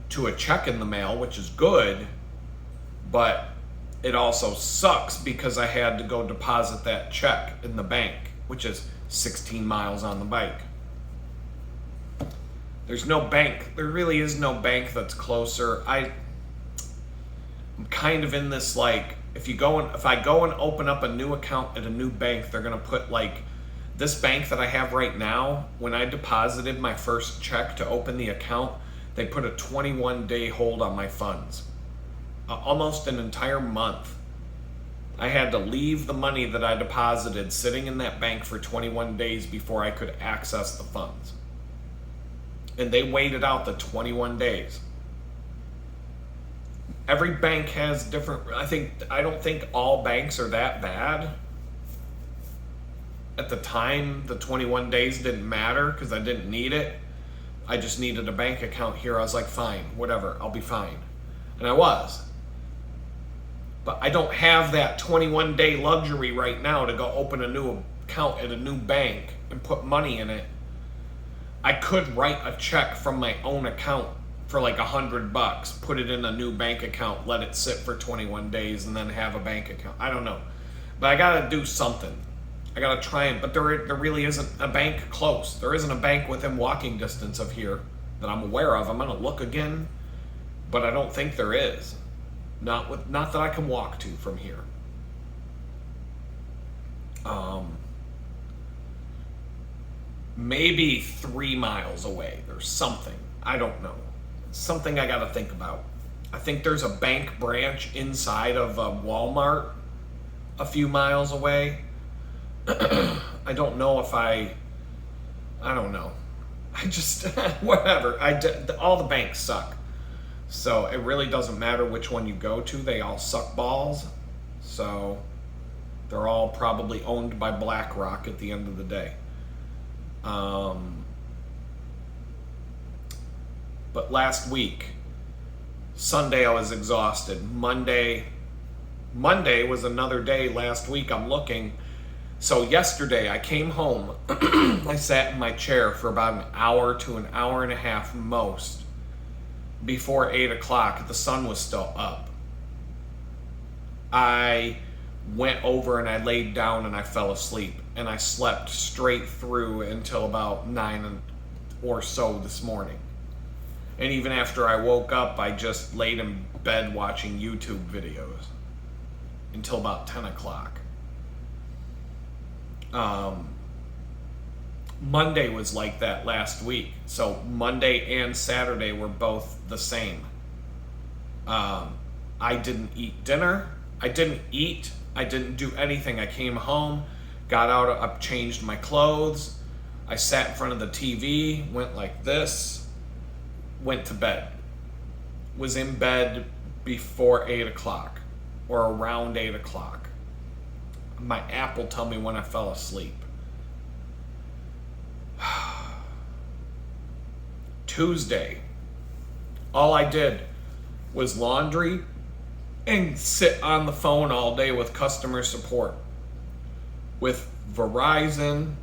Speaker 1: to a check in the mail, which is good, but it also sucks because I had to go deposit that check in the bank, which is 16 miles on the bike. There's no bank. There really is no bank that's closer. I'm kind of in this, like, if I go and open up a new account at a new bank, they're gonna put, like, this bank that I have right now, when I deposited my first check to open the account, they put a 21-day hold on my funds. Almost an entire month. I had to leave the money that I deposited sitting in that bank for 21 days before I could access the funds. And they waited out the 21 days. Every bank has different, I don't think all banks are that bad. At the time, the 21 days didn't matter because I didn't need it. I just needed a bank account here. I was like, fine, whatever, I'll be fine. And I was. But I don't have that 21-day luxury right now to go open a new account at a new bank and put money in it. I could write a check from my own account for like $100, put it in a new bank account, let it sit for 21 days, and then have a bank account. I don't know. But I gotta do something. I gotta try it. But there really isn't a bank close. There isn't a bank within walking distance of here that I'm aware of. I'm gonna look again, but I don't think there is. Not that I can walk to from here. Maybe 3 miles away. There's something. I don't know. Something I gotta think about. I think there's a bank branch inside of a Walmart a few miles away. I don't know if I don't know. I just, whatever. All the banks suck. So it really doesn't matter which one you go to. They all suck balls. So they're all probably owned by BlackRock at the end of the day. But last week, Sunday, I was exhausted. Monday was another day last week. I'm looking. So yesterday, I came home. I sat in my chair for about an hour to an hour and a half most before 8 o'clock. The sun was still up. I went over and I laid down and I fell asleep. And I slept straight through until about 9 or so this morning. And even after I woke up, I just laid in bed watching YouTube videos until about 10 o'clock. Monday was like that last week. So Monday and Saturday were both the same. I didn't eat dinner. I didn't eat. I didn't do anything. I came home, got out, I changed my clothes. I sat in front of the TV, went like this, went to bed. Was in bed before 8 o'clock or around 8 o'clock. My app will tell me when I fell asleep. Tuesday, all I did was laundry and sit on the phone all day with customer support. With Verizon,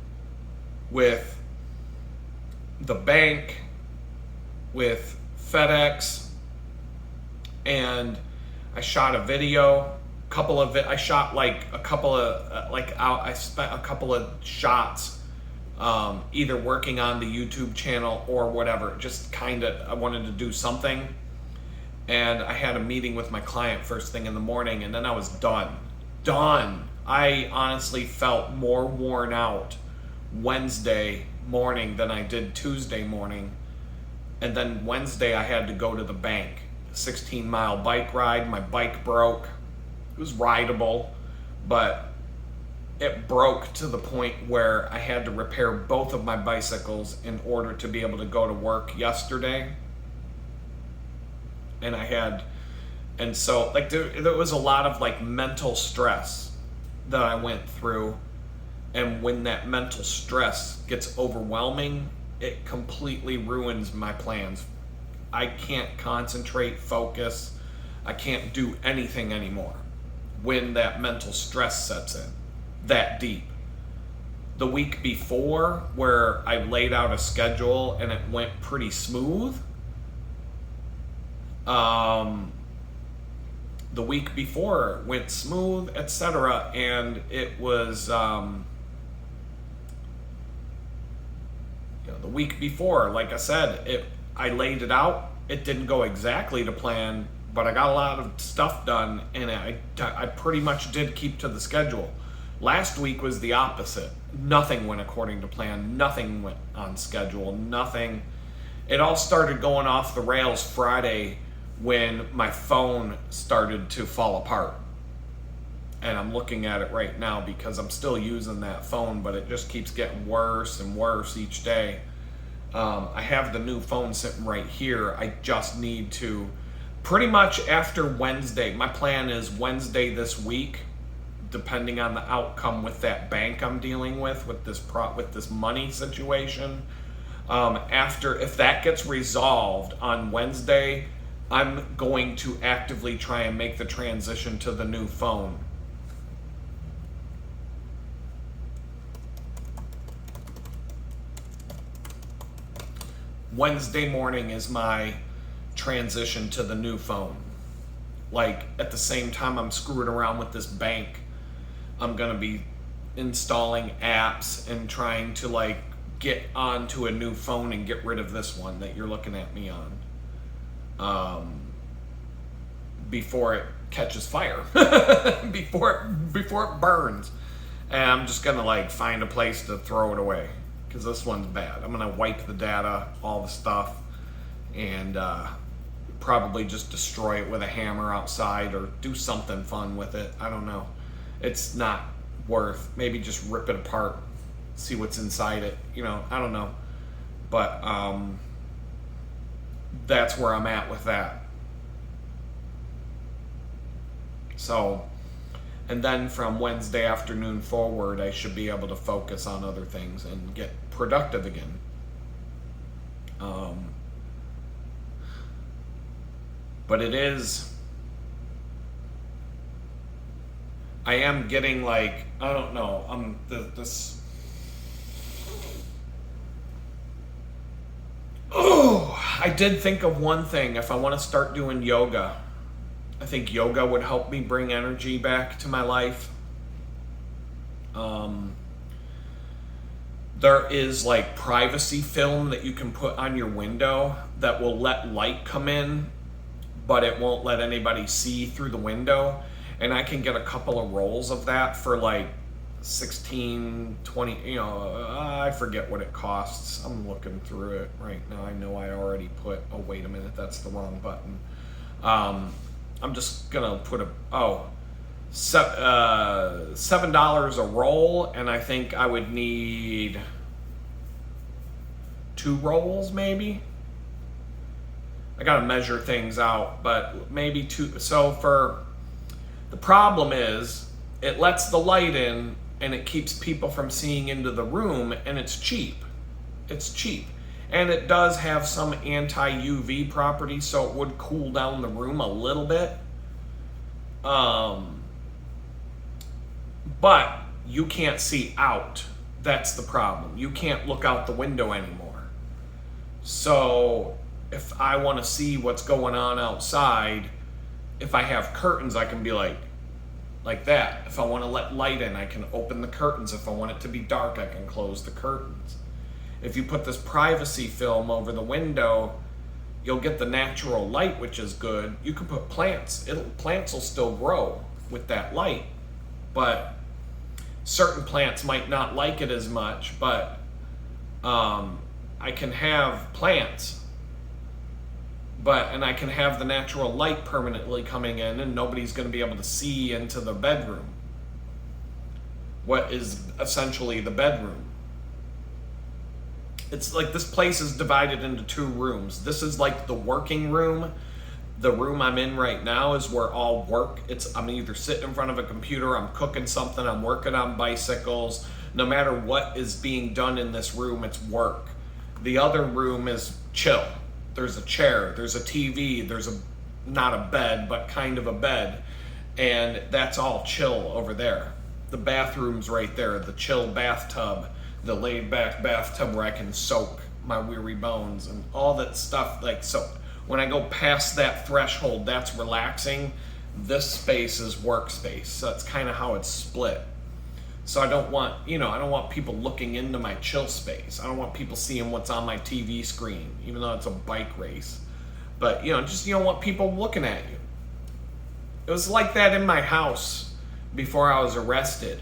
Speaker 1: with the bank, with FedEx, and I shot a video. I shot like a couple of I spent a couple of shots, either working on the YouTube channel or whatever. Just kind of, I wanted to do something, and I had a meeting with my client first thing in the morning, and then I was done. I honestly felt more worn out Wednesday morning than I did Tuesday morning. And then Wednesday I had to go to the bank. 16-mile bike ride. My bike broke. It was rideable, but it broke to the point where I had to repair both of my bicycles in order to be able to go to work yesterday. And so like there was a lot of like mental stress that I went through. And when that mental stress gets overwhelming, it completely ruins my plans. I can't concentrate, focus. I can't do anything anymore when that mental stress sets in that deep. The week before, where I laid out a schedule and it went pretty smooth, the week before went smooth, etc. And it was, the week before, like I said, I laid it out. It didn't go exactly to plan, but I got a lot of stuff done, and I pretty much did keep to the schedule. Last week was the opposite. Nothing went according to plan. Nothing went on schedule. Nothing. It all started going off the rails Friday when my phone started to fall apart. And I'm looking at it right now because I'm still using that phone, but it just keeps getting worse and worse each day. I have the new phone sitting right here. I just need to, pretty much after Wednesday, my plan is Wednesday this week, depending on the outcome with that bank I'm dealing with this money situation. If that gets resolved on Wednesday, I'm going to actively try and make the transition to the new phone. Wednesday morning is my transition to the new phone. Like, at the same time I'm screwing around with this bank, I'm gonna be installing apps and trying to like get onto a new phone and get rid of this one that you're looking at me on, before it catches fire, before it burns. And I'm just gonna like find a place to throw it away, because this one's bad. I'm gonna wipe the data, all the stuff, and probably just destroy it with a hammer outside or do something fun with it. I don't know. It's not worth, maybe just rip it apart, see what's inside it. I don't know. But that's where I'm at with that. So, and then from Wednesday afternoon forward, I should be able to focus on other things and get productive again. But I am getting like, I don't know, I did think of one thing. If I want to start doing yoga, I think yoga would help me bring energy back to my life. There is like privacy film that you can put on your window that will let light come in, but it won't let anybody see through the window. And I can get a couple of rolls of that for like 16, 20, I forget what it costs. I'm looking through it right now. I know I already put, oh wait a minute, that's the wrong button. I'm just gonna put $7 a roll, and I think I would need 2 rolls maybe. I gotta measure things out, but maybe 2. So the problem is it lets the light in and it keeps people from seeing into the room, and it's cheap. It's cheap. And it does have some anti-UV properties, so it would cool down the room a little bit. But you can't see out. That's the problem. You can't look out the window anymore. So if I want to see what's going on outside, if I have curtains, I can be like that. If I want to let light in, I can open the curtains. If I want it to be dark, I can close the curtains. If you put this privacy film over the window, you'll get the natural light, which is good. You can put plants. Plants will still grow with that light, but certain plants might not like it as much. But I can have plants, and I can have the natural light permanently coming in, and nobody's going to be able to see into the bedroom. what is essentially the bedroom. It's like this place is divided into two rooms. This is like the working room. The room I'm in right now is where all work. I'm either sitting in front of a computer, I'm cooking something, I'm working on bicycles. No matter what is being done in this room, it's work. The other room is chill. There's a chair, there's a TV, there's not a bed, but kind of a bed. And that's all chill over there. The bathroom's right there, the chill bathtub, the laid back bathtub where I can soak my weary bones and all that stuff. Like, so when I go past that threshold, that's relaxing. This space is workspace. So that's kind of how it's split. So I don't want people looking into my chill space. I don't want people seeing what's on my TV screen, even though it's a bike race. But, you don't want people looking at you. It was like that in my house before I was arrested.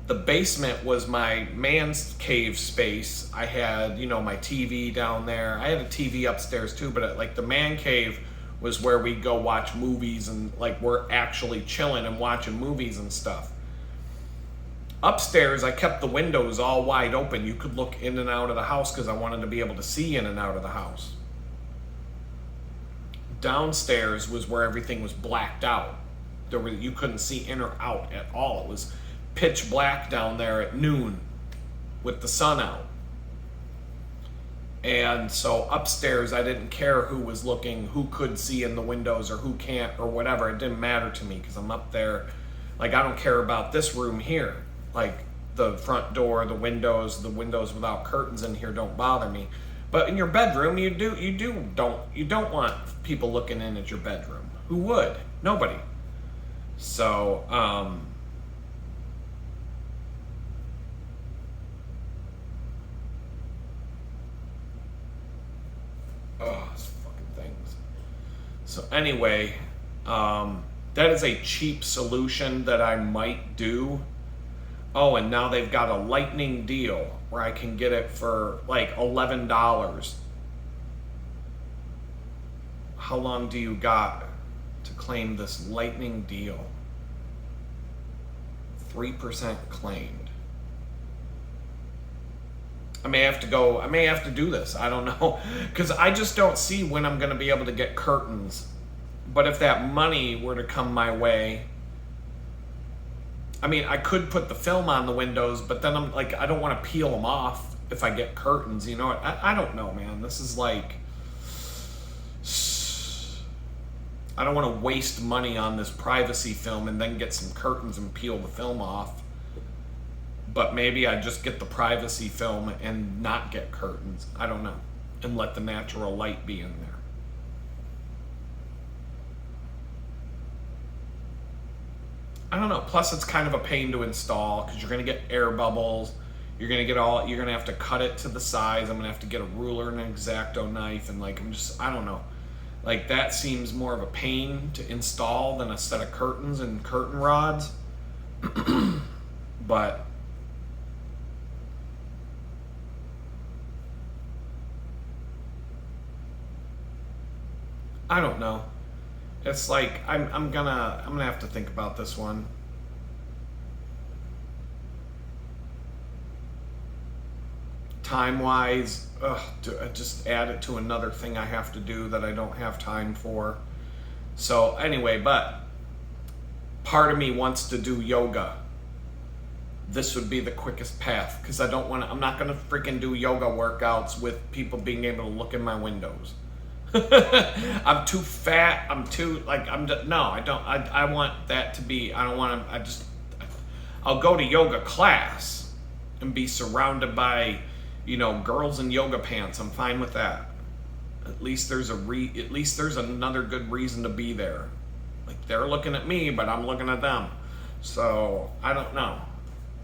Speaker 1: The basement was my man's cave space. I had, my TV down there. I had a TV upstairs too, but like the man cave was where we go watch movies and like we're actually chilling and watching movies and stuff. Upstairs, I kept the windows all wide open. You could look in and out of the house because I wanted to be able to see in and out of the house. Downstairs was where everything was blacked out. You couldn't see in or out at all. It was pitch black down there at noon with the sun out. And so upstairs, I didn't care who was looking, who could see in the windows or who can't or whatever. It didn't matter to me because I'm up there. Like, I don't care about this room here. Like the front door, the windows without curtains in here don't bother me. But in your bedroom, you don't want people looking in at your bedroom. Who would? Nobody. So, these fucking things. So anyway, that is a cheap solution that I might do. Oh, and now they've got a lightning deal where I can get it for like $11. How long do you got to claim this lightning deal? 3% claimed. I may have to do this. I don't know. Because I just don't see when I'm going to be able to get curtains. But if that money were to come my way, I could put the film on the windows, but then I'm like, I don't want to peel them off if I get curtains. You know what? I don't know, man. This is like, I don't want to waste money on this privacy film and then get some curtains and peel the film off. But maybe I just get the privacy film and not get curtains. I don't know. And let the natural light be in there. I don't know. Plus, it's kind of a pain to install because you're going to get air bubbles. You're going to have to cut it to the size. I'm going to have to get a ruler and an X-Acto knife. And like, I don't know. Like, that seems more of a pain to install than a set of curtains and curtain rods. But I don't know. It's like I'm gonna have to think about this one. Time-wise, just add it to another thing I have to do that I don't have time for. So anyway, but part of me wants to do yoga. This would be the quickest path because I'm not gonna freaking do yoga workouts with people being able to look in my windows. I'm too fat. I want that to be, I'll go to yoga class and be surrounded by, girls in yoga pants. I'm fine with that. At least there's another good reason to be there. Like, they're looking at me, but I'm looking at them. So, I don't know.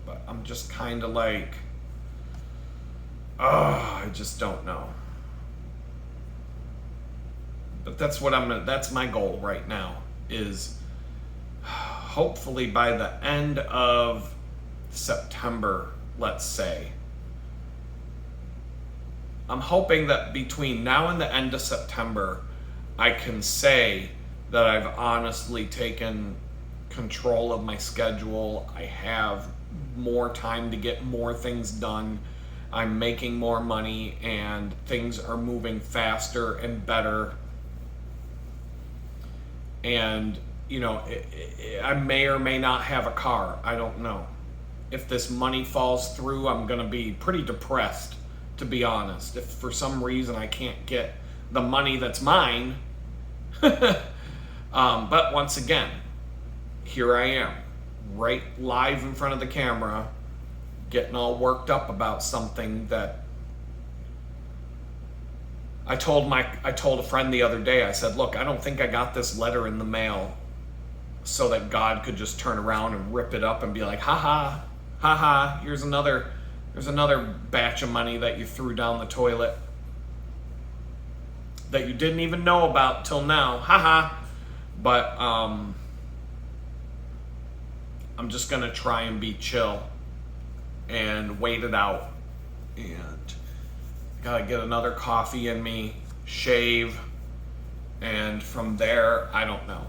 Speaker 1: But I'm just kind of like, I just don't know. But that's my goal right now, is hopefully by the end of September, let's say. I'm hoping that between now and the end of September, I can say that I've honestly taken control of my schedule. I have more time to get more things done. I'm making more money and things are moving faster and better. And, you know, I may or may not have a car. I don't know. If this money falls through, I'm going to be pretty depressed, to be honest. If for some reason I can't get the money that's mine. But once again, here I am, right live in front of the camera, getting all worked up about something that I told a friend the other day. I said, look, I don't think I got this letter in the mail so that God could just turn around and rip it up and be like, ha ha, there's another batch of money that you threw down the toilet that you didn't even know about till now, ha. But I'm just gonna try and be chill and wait it out. And gotta get another coffee in me, shave, and from there, I don't know.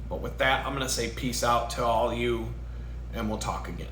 Speaker 1: But with that, I'm gonna say peace out to all you, and we'll talk again.